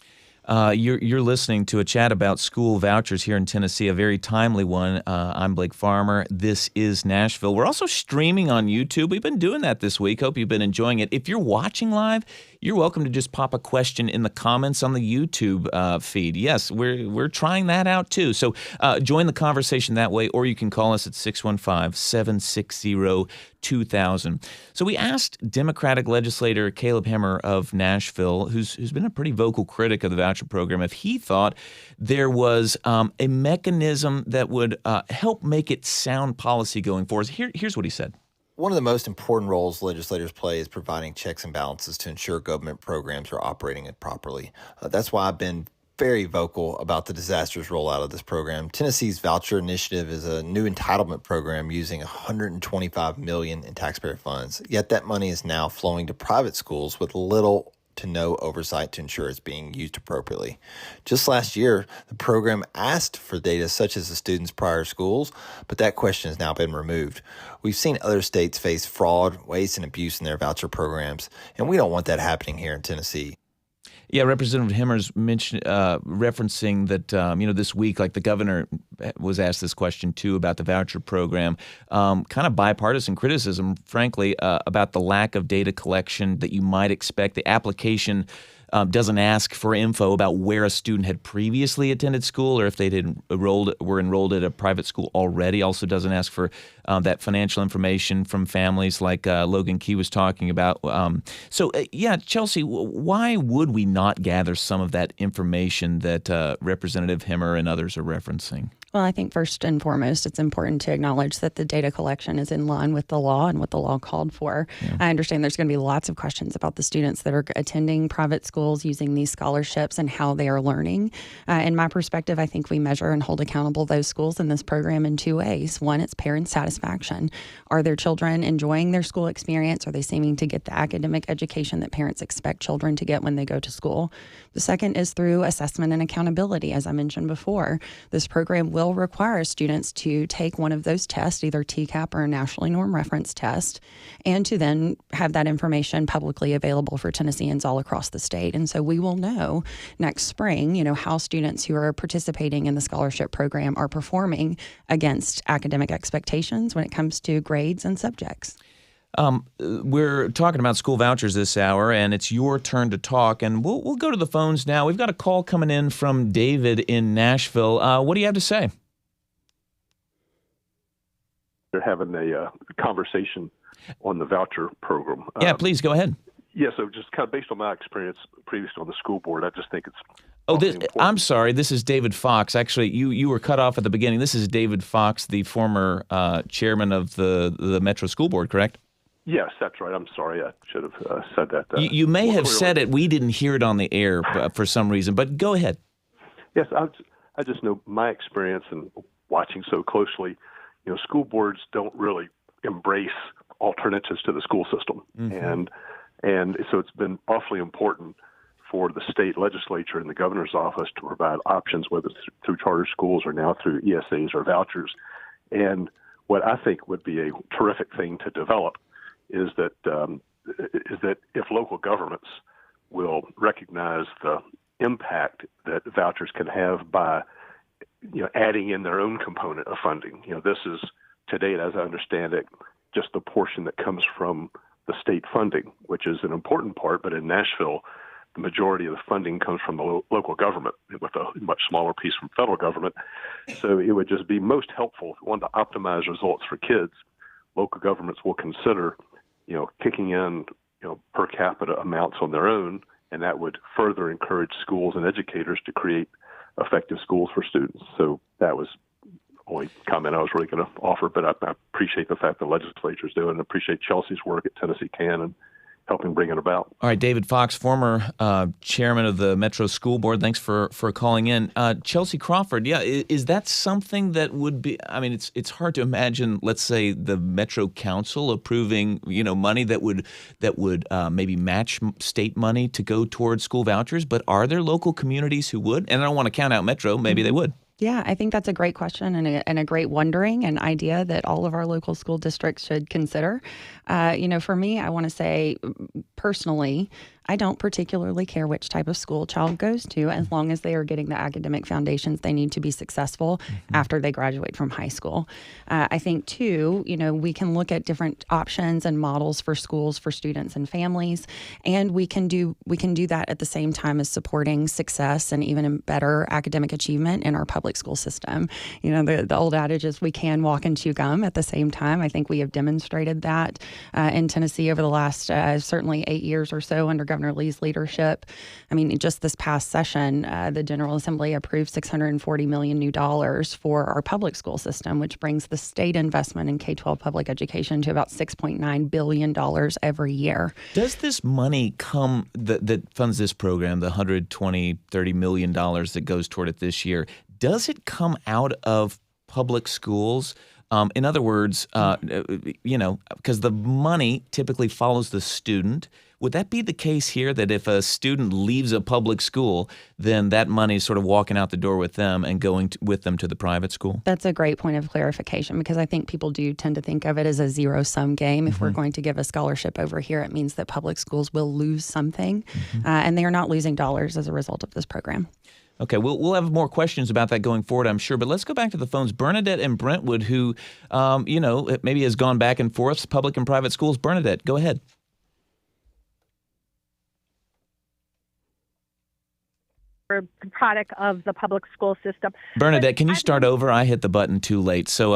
S15: You're listening to a chat about school vouchers here in Tennessee, a very timely one. I'm Blake Farmer. This is Nashville. We're also streaming on YouTube. We've been doing that this week. Hope you've been enjoying it. If you're watching live, you're welcome to just pop a question in the comments on the YouTube feed. Yes, we're trying that out too. So join the conversation that way, or you can call us at 615-760-2000. So we asked Democratic legislator Caleb Hemmer of Nashville, who's been a pretty vocal critic of the voucher program, if he thought there was a mechanism that would help make it sound policy going forward. Here's what he said.
S2: One of the most important roles legislators play is providing checks and balances to ensure government programs are operating it properly. That's why I've been very vocal about the disastrous rollout of this program. Tennessee's voucher initiative is a new entitlement program using $125 million in taxpayer funds. Yet that money is now flowing to private schools with little to no oversight to ensure it's being used appropriately. Just last year, the program asked for data such as the students' prior schools, but that question has now been removed. We've seen other states face fraud, waste, and abuse in their voucher programs, and we don't want that happening here in Tennessee.
S15: Yeah, Representative Hemmer's referencing that, this week, like the governor was asked this question, too, about the voucher program. Kind of bipartisan criticism, frankly, about the lack of data collection that you might expect. The application doesn't ask for info about where a student had previously attended school or if they were enrolled at a private school already. Also doesn't ask for that financial information from families like Logan Key was talking about. Chelsea, why would we not gather some of that information that Representative Hemmer and others are referencing?
S6: Well, I think first and foremost, it's important to acknowledge that the data collection is in line with the law and what the law called for. Yeah. I understand there's going to be lots of questions about the students that are attending private schools using these scholarships and how they are learning. In my perspective, I think we measure and hold accountable those schools in this program in two ways. One, it's parent satisfaction. Are their children enjoying their school experience? Are they seeming to get the academic education that parents expect children to get when they go to school? The second is through assessment and accountability. As I mentioned before, this program will require students to take one of those tests, either TCAP or a nationally norm reference test, and to then have that information publicly available for Tennesseans all across the state. And so we will know next spring, how students who are participating in the scholarship program are performing against academic expectations when it comes to grades and subjects.
S15: We're talking about school vouchers this hour, and it's your turn to talk, and we'll go to the phones now. We've got a call coming in from David in Nashville. What do you have to say?
S7: They're having a conversation on the voucher program.
S15: Yeah, please go ahead.
S7: Yeah, so just kind of based on my experience previously on the school board, I just think it's
S15: I'm sorry. This is David Fox. Actually, you were cut off at the beginning. This is David Fox, the former chairman of the Metro School Board, correct?
S7: Yes, that's right. I'm sorry. I should have said that.
S15: You may have said it. We didn't hear it on the air for some reason, but go ahead.
S7: Yes, I just know my experience and watching so closely, school boards don't really embrace alternatives to the school system. Mm-hmm. And so it's been awfully important for the state legislature and the governor's office to provide options, whether it's through charter schools or now through ESAs or vouchers. And what I think would be a terrific thing to develop is that if local governments will recognize the impact that vouchers can have by adding in their own component of funding. This is, to date, as I understand it, just the portion that comes from the state funding, which is an important part, but in Nashville, the majority of the funding comes from the local government, with a much smaller piece from federal government. So it would just be most helpful, if we want to optimize results for kids, local governments will consider kicking in, per capita amounts on their own, and that would further encourage schools and educators to create effective schools for students. So that was only comment I was really going to offer, but I appreciate the fact the legislature is doing it and appreciate Chelsea's work at Tennessee Can and helping bring it about.
S15: All right, David Fox, former chairman of the Metro School Board, thanks for calling in. Chelsea Crawford, is that something that would be, I mean, it's hard to imagine, let's say, the Metro Council approving, money that would maybe match state money to go towards school vouchers, but are there local communities who would? And I don't want to count out Metro, maybe they would.
S6: Yeah, I think that's a great question and a great wondering and idea that all of our local school districts should consider. For me, I want to say personally, I don't particularly care which type of school a child goes to as long as they are getting the academic foundations they need to be successful after they graduate from high school. I think, too, we can look at different options and models for schools for students and families, and we can do that at the same time as supporting success and even better academic achievement in our public school system. The old adage is we can walk and chew gum at the same time. I think we have demonstrated that in Tennessee over the last certainly 8 years or so under Governor Lee's leadership. I mean, just this past session, the General Assembly approved $640 million new dollars for our public school system, which brings the state investment in K-12 public education to about $6.9 billion every year.
S15: Does this money come that funds this program, the $120-30 million that goes toward it this year, does it come out of public schools? In other words, because the money typically follows the student. Would that be the case here, that if a student leaves a public school, then that money is sort of walking out the door with them and going with them to the private school? That's
S6: a great point of clarification, because I think people do tend to think of it as a zero-sum game. If we're going to give a scholarship over here, it means that public schools will lose something, and they are not losing dollars as a result of this program.
S15: Okay, we'll have more questions about that going forward, I'm sure. But let's go back to the phones. Bernadette in Brentwood, who, maybe has gone back and forth, public and private schools. Bernadette, go ahead.
S8: The product of the public school system.
S15: Bernadette, can you start over? I hit the button too late, so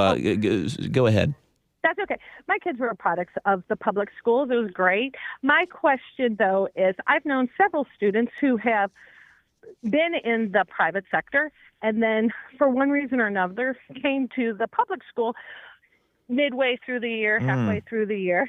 S15: go ahead.
S8: That's okay. My kids were products of the public schools. It was great. My question, though, is I've known several students who have been in the private sector and then for one reason or another came to the public school midway through the year, halfway through the year.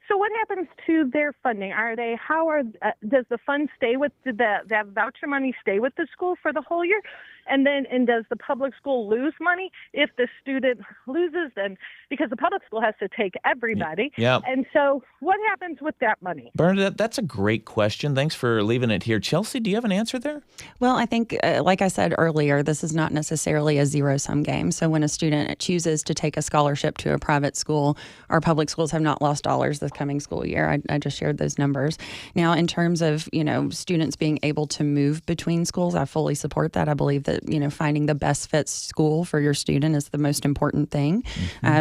S8: So what happens to their funding? Does the fund stay with that voucher money stay with the school for the whole year? And does the public school lose money if the student loses? Then because the public school has to take everybody.
S15: Yeah.
S8: And so what happens with that money?
S15: Bernadette, that's a great question. Thanks for leaving it here. Chelsea, do you have an answer there?
S6: Well, I think, like I said earlier, this is not necessarily a zero-sum game. So when a student chooses to take a scholarship to a private school, our public schools have not lost dollars this coming school year. I just shared those numbers. Now, in terms of, students being able to move between schools, I fully support that. I believe that, finding the best fit school for your student is the most important thing,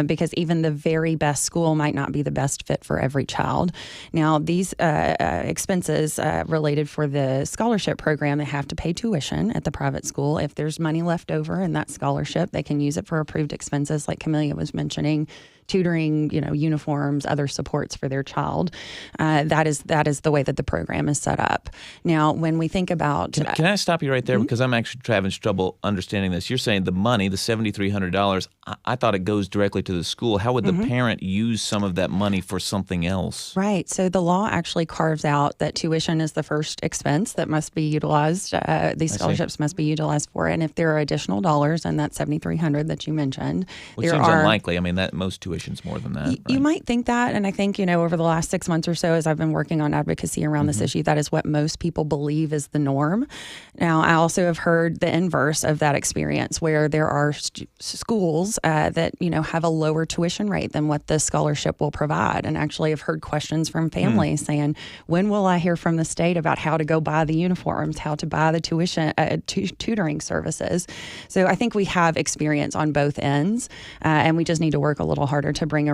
S6: because even the very best school might not be the best fit for every child. Now, these expenses related for the scholarship program, they have to pay tuition at the private school. If there's money left over in that scholarship, they can use it for approved expenses like Camelia was mentioning, tutoring, uniforms, other supports for their child. That is the way that the program is set up. Now, when we think about...
S15: Can I stop you right there? Because I'm actually having trouble understanding this. You're saying the money, the $7,300, I thought it goes directly to the school. How would the parent use some of that money for something else?
S6: Right. So the law actually carves out that tuition is the first expense that must be utilized. These scholarships must be utilized for it. And if there are additional dollars in that $7,300 that you mentioned,
S15: which seems unlikely. I mean, that most tuition's more than that.
S6: You might think that, and I think, over the last 6 months or so, as I've been working on advocacy around this issue, that is what most people believe is the norm. Now, I also have heard the inverse of that experience, where there are schools that, have a lower tuition rate than what the scholarship will provide. And actually, I've heard questions from families saying, when will I hear from the state about how to go buy the uniforms, how to buy the tuition, tutoring services? So I think we have experience on both ends, and we just need to work a little harder order to bring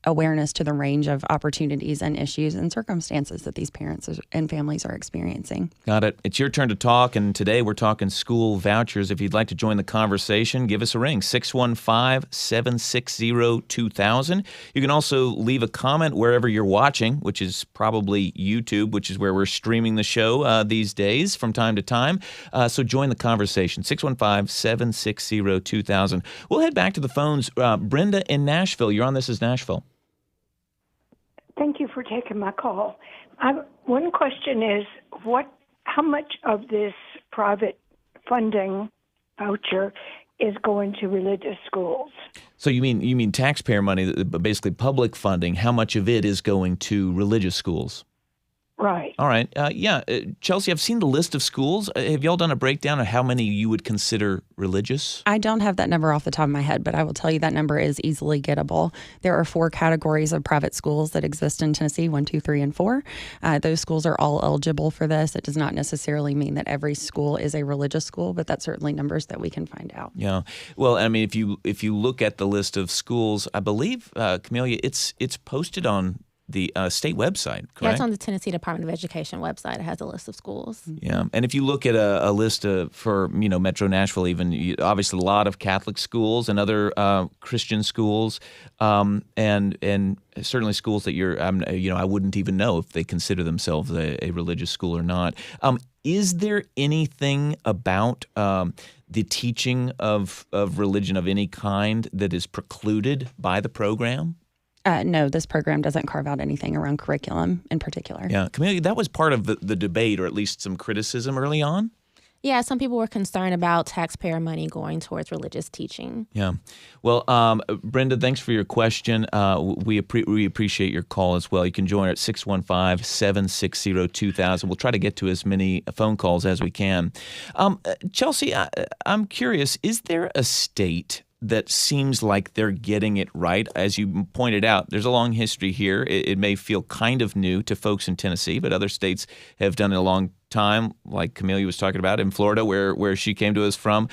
S6: awareness to the range of opportunities and issues and circumstances that these parents and families are experiencing.
S15: Got it. It's your turn to talk, and today we're talking school vouchers. If you'd like to join the conversation, give us a ring, 615-760-2000. You can also leave a comment wherever you're watching, which is probably YouTube, which is where we're streaming the show these days from time to time. So join the conversation, 615-760-2000. We'll head back to the phones. Brenda in Nashville, you're on This Is Nashville.
S9: Thank you for taking my call. One question is, how much of this private funding voucher is going to religious schools?
S15: So you mean taxpayer money, basically public funding? How much of it is going to religious schools?
S9: Right.
S15: All right. Chelsea, I've seen the list of schools. Have y'all done a breakdown of how many you would consider religious?
S6: I don't have that number off the top of my head, but I will tell you that number is easily gettable. There are 4 categories of private schools that exist in Tennessee, 1, 2, 3, and 4. Those schools are all eligible for this. It does not necessarily mean that every school is a religious school, but that's certainly numbers that we can find out.
S15: Yeah. Well, I mean, if you look at the list of schools, I believe, Camelia, it's posted on the state website, correct?
S4: Yeah, it's on the Tennessee Department of Education website. It has a list of schools.
S15: Yeah, and if you look at a list for Metro Nashville, even obviously a lot of Catholic schools and other Christian schools, and certainly schools that I wouldn't even know if they consider themselves a religious school or not. Is there anything about the teaching of religion of any kind that is precluded by the program?
S6: No, this program doesn't carve out anything around curriculum in particular.
S15: Yeah, Camelia, that was part of the debate, or at least some criticism early on.
S4: Yeah, some people were concerned about taxpayer money going towards religious teaching.
S15: Yeah. Well, Brenda, thanks for your question. We appreciate your call as well. You can join at 615-760-2000. We'll try to get to as many phone calls as we can. Chelsea, I'm curious, is there a state that seems like they're getting it right? As you pointed out, there's a long history here. It may feel kind of new to folks in Tennessee, but other states have done it a long time, like Camelia was talking about in Florida, where she came to us from.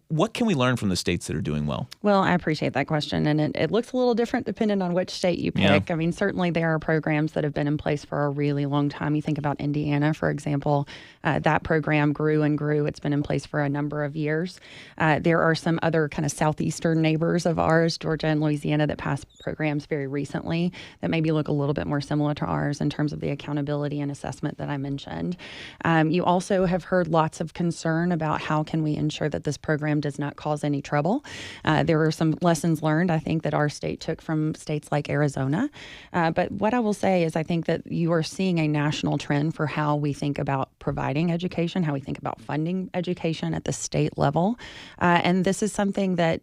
S15: What can we learn from the states that are doing well?
S6: Well, I appreciate that question, and it looks a little different depending on which state you pick. Yeah. I mean, certainly there are programs that have been in place for a really long time. You think about Indiana, for example. That program grew and grew. It's been in place for a number of years. There are some other kind of southeastern neighbors of ours, Georgia and Louisiana, that passed programs very recently that maybe look a little bit more similar to ours in terms of the accountability and assessment that I mentioned. You also have heard lots of concern about how can we ensure that this program does not cause any trouble. There were some lessons learned, I think, that our state took from states like Arizona. But what I will say is I think that you are seeing a national trend for how we think about providing education, how we think about funding education at the state level. And this is something that,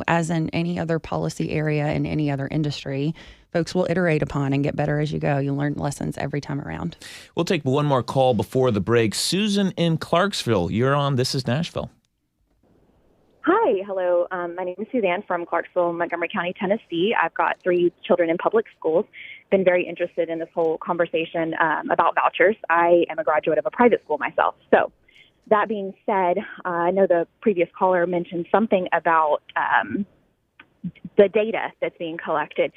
S6: as in any other policy area in any other industry, folks will iterate upon and get better as you go. You learn lessons every time around.
S15: We'll take one more call before the break. Susan in Clarksville, you're on This Is Nashville.
S10: Hi, hello. My name is Suzanne from Clarksville, Montgomery County, Tennessee. I've got 3 children in public schools. Been very interested in this whole conversation about vouchers. I am a graduate of a private school myself. So that being said, I know the previous caller mentioned something about the data that's being collected.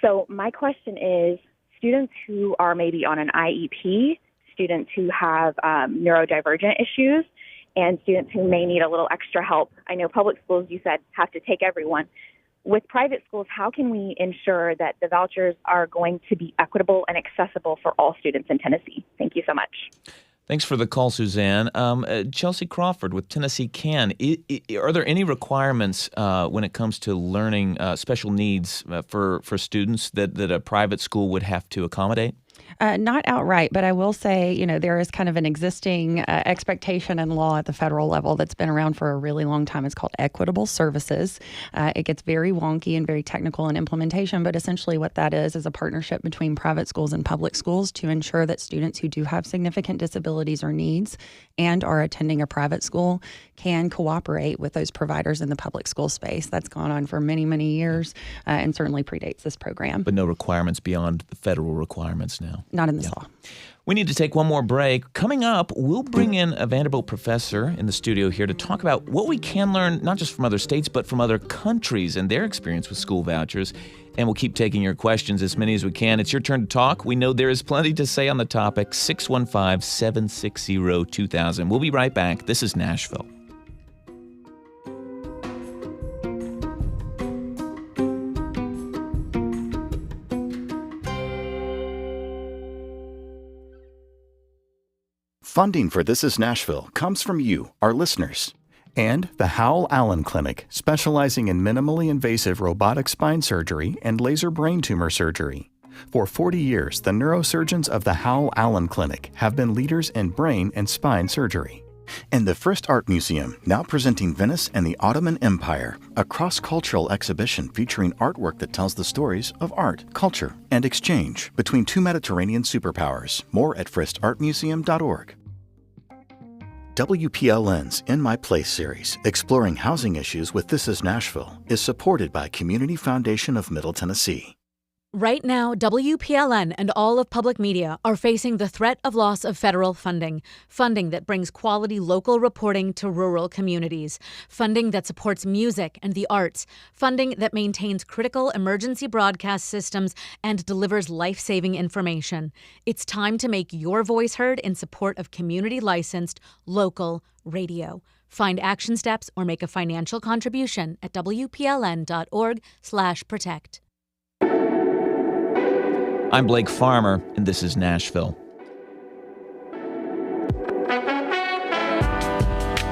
S10: So my question is, students who are maybe on an IEP, students who have neurodivergent issues, and students who may need a little extra help. I know public schools, you said, have to take everyone. With private schools, how can we ensure that the vouchers are going to be equitable and accessible for all students in Tennessee? Thank you so much.
S15: Thanks for the call, Suzanne. Chelsea Crawford with Tennessee Can. Are there any requirements when it comes to learning special needs for students that a private school would have to accommodate?
S6: Not outright, but I will say, there is kind of an existing expectation and law at the federal level that's been around for a really long time. It's called equitable services. It gets very wonky and very technical in implementation, but essentially what that is a partnership between private schools and public schools to ensure that students who do have significant disabilities or needs and are attending a private school can cooperate with those providers in the public school space. That's gone on for many, many years and certainly predates this program.
S15: But no requirements beyond the federal requirements now. now.
S6: Not in this law.
S15: We need to take one more break. Coming up, we'll bring in a Vanderbilt professor in the studio here to talk about what we can learn, not just from other states, but from other countries and their experience with school vouchers. And we'll keep taking your questions, as many as we can. It's your turn to talk. We know there is plenty to say on the topic. 615-760-2000. We'll be right back. This is Nashville.
S3: Funding for This Is Nashville comes from you, our listeners, and the Howell Allen Clinic, specializing in minimally invasive robotic spine surgery and laser brain tumor surgery. For 40 years, the neurosurgeons of the Howell Allen Clinic have been leaders in brain and spine surgery. And the Frisch Art Museum, now presenting Venice and the Ottoman Empire, a cross-cultural exhibition featuring artwork that tells the stories of art, culture, and exchange between two Mediterranean superpowers. More at frischartmuseum.org. WPLN's In My Place series, exploring housing issues with This Is Nashville, is supported by Community Foundation of Middle Tennessee.
S12: Right now, WPLN and all of public media are facing the threat of loss of federal funding. Funding that brings quality local reporting to rural communities. Funding that supports music and the arts. Funding that maintains critical emergency broadcast systems and delivers life-saving information. It's time to make your voice heard in support of community-licensed, local radio. Find action steps or make a financial contribution at WPLN.org/protect.
S15: I'm Blake Farmer, and this is Nashville.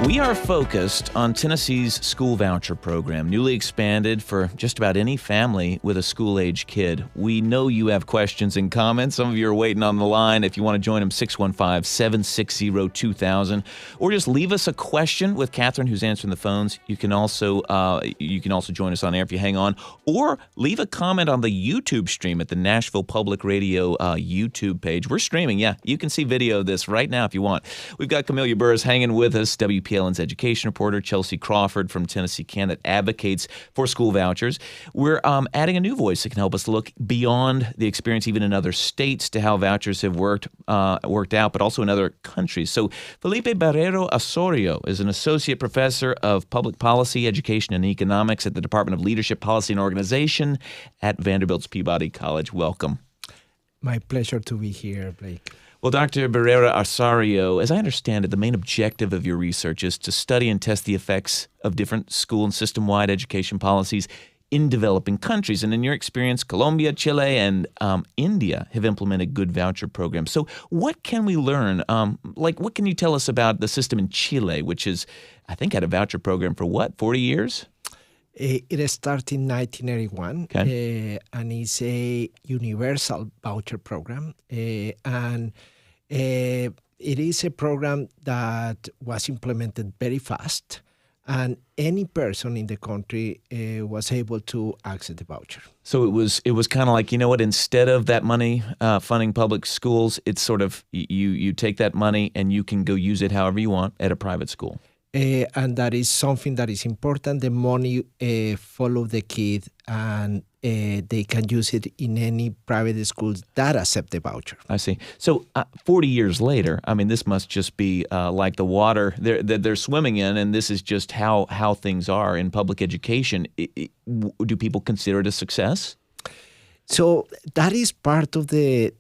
S15: We are focused on Tennessee's school voucher program, newly expanded for just about any family with a school-age kid. We know you have questions and comments. Some of you are waiting on the line. If you want to join them, 615-760-2000, or just leave us a question with Catherine, who's answering the phones. You can also join us on air if you hang on, or leave a comment on the YouTube stream at the Nashville Public Radio YouTube page. We're streaming, yeah. You can see video of this right now if you want. We've got Camelia Burris hanging with us, WPLN's education reporter, Chelsea Crawford from Tennessee Can, that advocates for school vouchers. We're adding a new voice that can help us look beyond the experience even in other states to how vouchers have worked out, but also in other countries. So Felipe Barrero Osorio is an associate professor of public policy, education, and economics at the Department of Leadership, Policy, and Organization at Vanderbilt's Peabody College. Welcome.
S13: My pleasure to be here, Blake.
S15: Well, Dr. Barrera Osorio, as I understand it, the main objective of your research is to study and test the effects of different school and system-wide education policies in developing countries. And in your experience, Colombia, Chile, and India have implemented good voucher programs. So what can we learn? What can you tell us about the system in Chile, which is, I think, had a voucher program for 40 years?
S13: It started in 1981, and it's a universal voucher program. And it is a program that was implemented very fast, and any person in the country was able to access the voucher.
S15: So it was kind of like, you know what, instead of that money funding public schools, it's sort of you take that money and you can go use it however you want at a private school.
S13: And that is something that is important. The money follow the kid, and they can use it in any private schools that accept the voucher.
S15: I see. So 40 years later, I mean, this must just be like the water they're swimming in, and this is just how things are in public education. Do people consider it a success?
S13: So that is part of the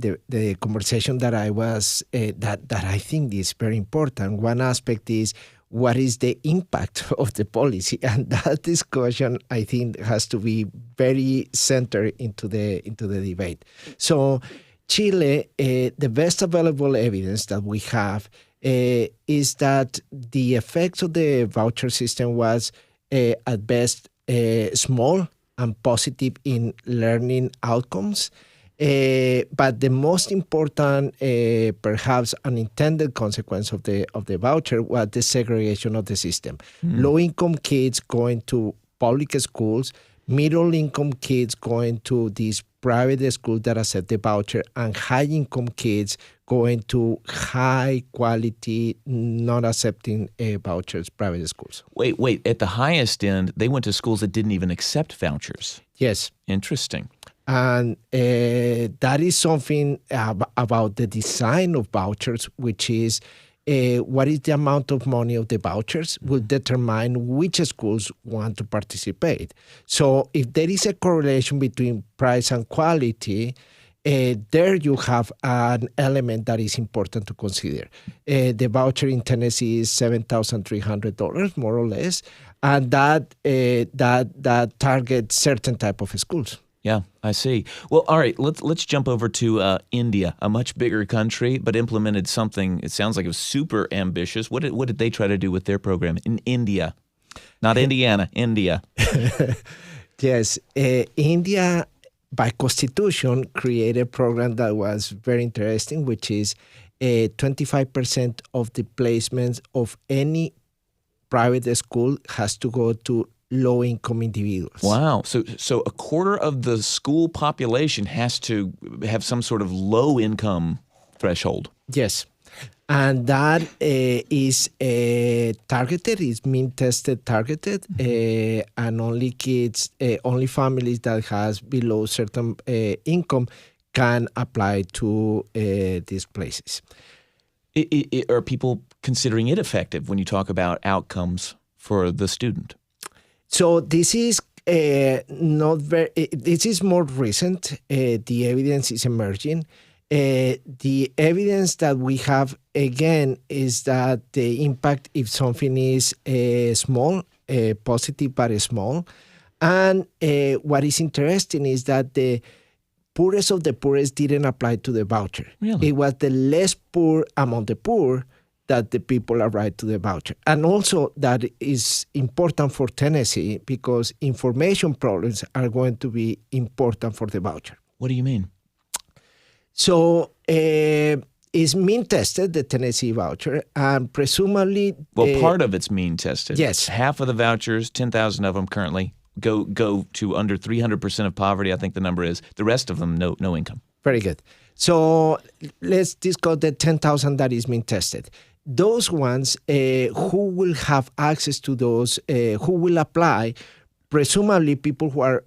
S13: conversation that I was that I think is very important. One aspect is, what is the impact of the policy? And that discussion, I think, has to be very centered into the debate. So Chile, the best available evidence that we have is that the effects of the voucher system was at best small and positive in learning outcomes. But the most important, perhaps unintended consequence of the voucher was the segregation of the system. Low-income kids going to public schools, middle-income kids going to these private schools that accept the voucher, and high-income kids going to high-quality, not accepting vouchers private schools.
S15: Wait. At the highest end, they went to schools that didn't even accept vouchers.
S13: Yes.
S15: Interesting.
S13: And that is something about the design of vouchers, which is what is the amount of money of the vouchers will determine which schools want to participate. So if there is a correlation between price and quality, there you have an element that is important to consider. The voucher in Tennessee is $7,300, more or less, and that targets certain type of schools.
S15: Yeah, I see. Well, all right, let's jump over to India, a much bigger country, but implemented something, it sounds like it was super ambitious. What did they try to do with their program in India? Not Indiana, India.
S13: Yes, India, by constitution, created a program that was very interesting, which is 25% of the placements of any private school has to go to low-income individuals.
S15: Wow. So a quarter of the school population has to have some sort of low-income threshold.
S13: Yes. And that is targeted, is mean tested targeted, and only kids, only families that has below certain income can apply to these places.
S15: Are people considering it effective when you talk about outcomes for the student?
S13: So this is not very. This is more recent. The evidence is emerging. The evidence that we have again is that the impact, if something is small, positive but small, and what is interesting is that the poorest of the poorest didn't apply to the voucher.
S15: Really?
S13: It was the less poor among the poor that the people are right to the voucher. And also that is important for Tennessee because information problems are going to be important for the voucher.
S15: What do you mean?
S13: So it's mean tested, the Tennessee voucher, and presumably...
S15: Well, part of it's mean tested.
S13: Yes.
S15: Half of the vouchers, 10,000 of them currently, go to under 300% of poverty, I think the number is. The rest of them, no income.
S13: Very good. So let's discuss the 10,000 that is mean tested. Those ones who will have access to those, who will apply, presumably people who are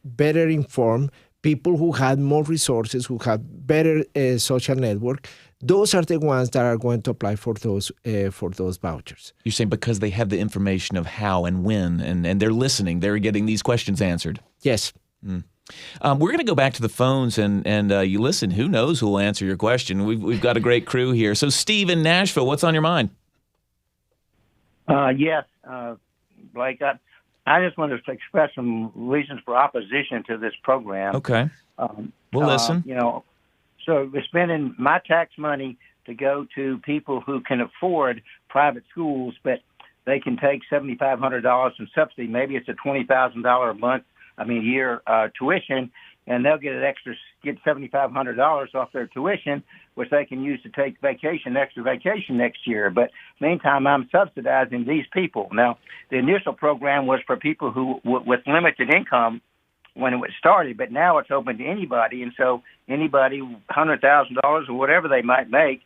S13: better informed, people who had more resources, who have better social network, those are the ones that are going to apply for those vouchers.
S15: You're saying because they have the information of how and when, and they're listening, they're getting these questions answered.
S13: Yes.
S15: We're going to go back to the phones, and you listen. Who knows who will answer your question? We've got a great crew here. So, Steve in Nashville, what's on your mind?
S14: Yes, Blake. I just wanted to express some reasons for opposition to this program.
S15: Okay. We'll listen.
S14: So we're spending my tax money to go to people who can afford private schools, but they can take $7,500 in subsidy. Maybe it's a $20,000 a year tuition, and they'll get $7,500 off their tuition, which they can use to take extra vacation next year. But meantime, I'm subsidizing these people. Now, the initial program was for people who with limited income when it was started, but now it's open to anybody, and so anybody $100,000 or whatever they might make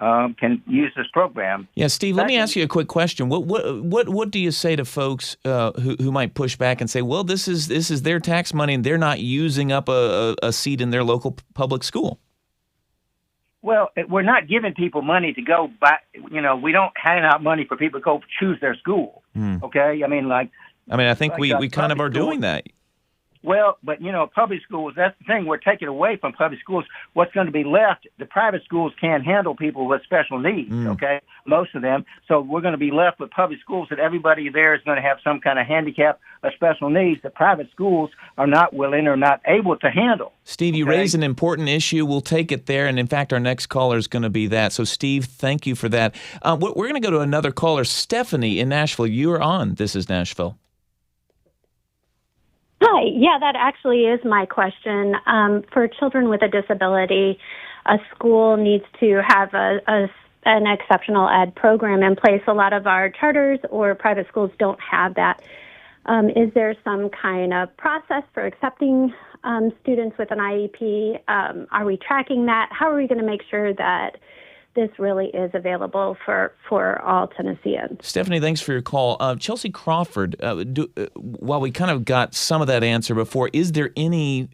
S14: can use this program.
S15: Yeah, Steve, let me ask you a quick question. What do you say to folks who might push back and say, well, this is their tax money and they're not using up a seat in their local public school?
S14: Well, we're not giving people money to go buy. We don't hand out money for people to go choose their school. Okay,
S15: I think we kind of are doing that.
S14: Well, but, public schools, that's the thing. We're taking away from public schools. What's going to be left, the private schools can't handle people with special needs, okay, most of them. So we're going to be left with public schools that everybody there is going to have some kind of handicap or special needs that private schools are not willing or not able to handle.
S15: Steve, you raise an important issue. We'll take it there. And, in fact, our next caller is going to be that. So, Steve, thank you for that. We're going to go to another caller. Stephanie in Nashville, you are on. This is Nashville.
S16: Hi. Yeah, that actually is my question. For children with a disability, a school needs to have an exceptional ed program in place. A lot of our charters or private schools don't have that. Is there some kind of process for accepting students with an IEP? Are we tracking that? How are we going to make sure that this really is available for all Tennesseans.
S15: Stephanie, thanks for your call. Chelsea Crawford, while we kind of got some of that answer before, is there any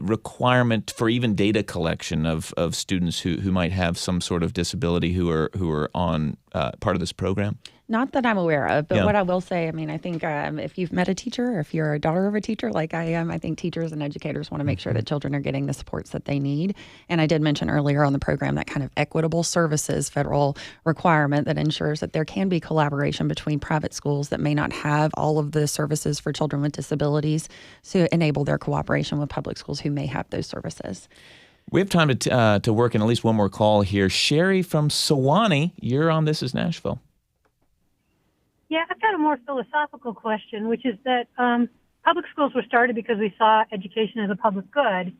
S15: requirement for even data collection of students who might have some sort of disability who are on part of this program?
S6: Not that I'm aware of, but
S15: Yeah.
S6: what I will say, I mean, I think if you've met a teacher, or if you're a daughter of a teacher like I am, I think teachers and educators want to make sure that children are getting the supports that they need. And I did mention earlier on the program that kind of equitable services federal requirement that ensures that there can be collaboration between private schools that may not have all of the services for children with disabilities to enable their cooperation with public schools who may have those services.
S15: We have time to work in at least one more call here. Sherry from Sewanee, you're on This Is Nashville.
S11: Yeah, I've got a more philosophical question, which is that public schools were started because we saw education as a public good.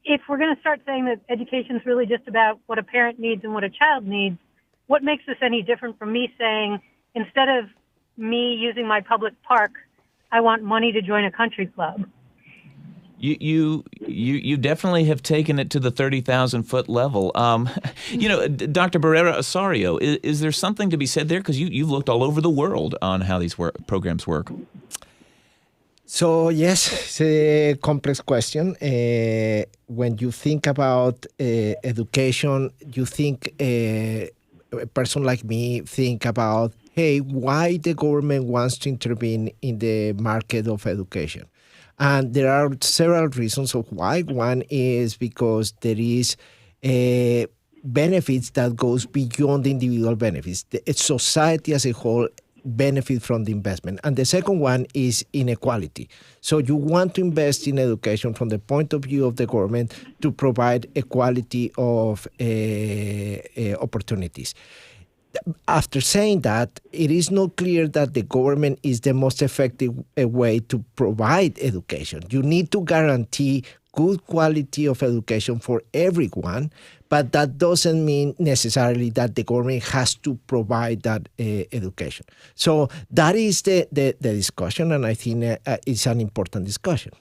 S11: If we're going to start saying that education is really just about what a parent needs and what a child needs, what makes this any different from me saying, instead of me using my public park, I want money to join a country club?
S15: You definitely have taken it to the 30,000-foot level. Dr. Barrera-Osorio, is there something to be said there? Because you've looked all over the world on how these programs work.
S13: So, yes, it's a complex question. When you think about education, you think a person like me think about, hey, why the government wants to intervene in the market of education. And there are several reasons of why. One is because there is benefits that goes beyond individual benefits. The society as a whole benefit from the investment. And the second one is inequality. So you want to invest in education from the point of view of the government to provide equality of opportunities. After saying that, it is not clear that the government is the most effective way to provide education. You need to guarantee good quality of education for everyone, but that doesn't mean necessarily that the government has to provide that education. So that is the discussion, and I think it's an important discussion.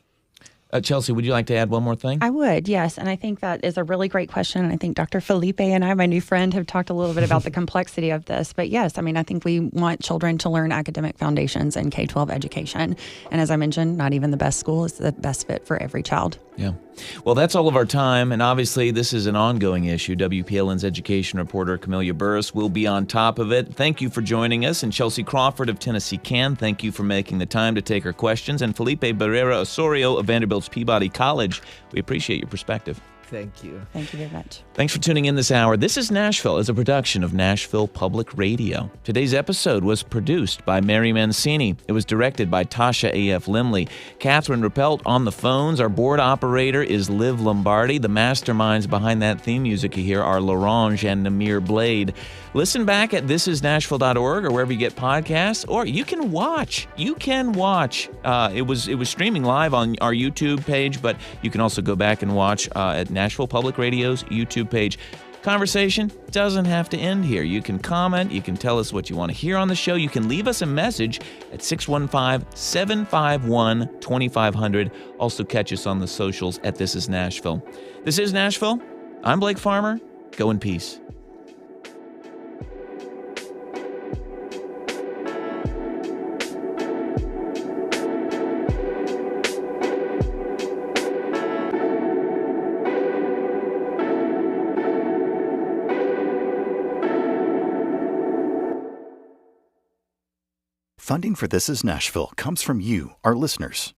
S15: Chelsea, would you like to add one more thing?
S6: I would, yes. And I think that is a really great question. And I think Dr. Felipe and I, my new friend, have talked a little bit about the complexity of this. But yes, I mean, I think we want children to learn academic foundations in K-12 education. And as I mentioned, not even the best school is the best fit for every child.
S15: Yeah. Well, that's all of our time. And obviously, this is an ongoing issue. WPLN's education reporter, Camelia Burris, will be on top of it. Thank you for joining us. And Chelsea Crawford of Tennessee Can, thank you for making the time to take our questions. And Felipe Barrera-Osorio of Vanderbilt's Peabody College, we appreciate your perspective.
S13: Thank you.
S6: Thank you very much.
S15: Thanks for tuning in this hour. This is Nashville is a production of Nashville Public Radio. Today's episode was produced by Mary Mancini. It was directed by Tasha A.F. Limley. Catherine Rappelt on the phones. Our board operator is Liv Lombardi. The masterminds behind that theme music you hear are Larange and Namir Blade. Listen back at thisisnashville.org or wherever you get podcasts, or you can watch. It was streaming live on our YouTube page, but you can also go back and watch at Nashville Public Radio's YouTube page. Conversation doesn't have to end here. You can comment. You can tell us what you want to hear on the show. You can leave us a message at 615-751-2500. Also catch us on the socials at This Is Nashville. This is Nashville. I'm Blake Farmer. Go in peace.
S3: Funding for This Is Nashville comes from you, our listeners.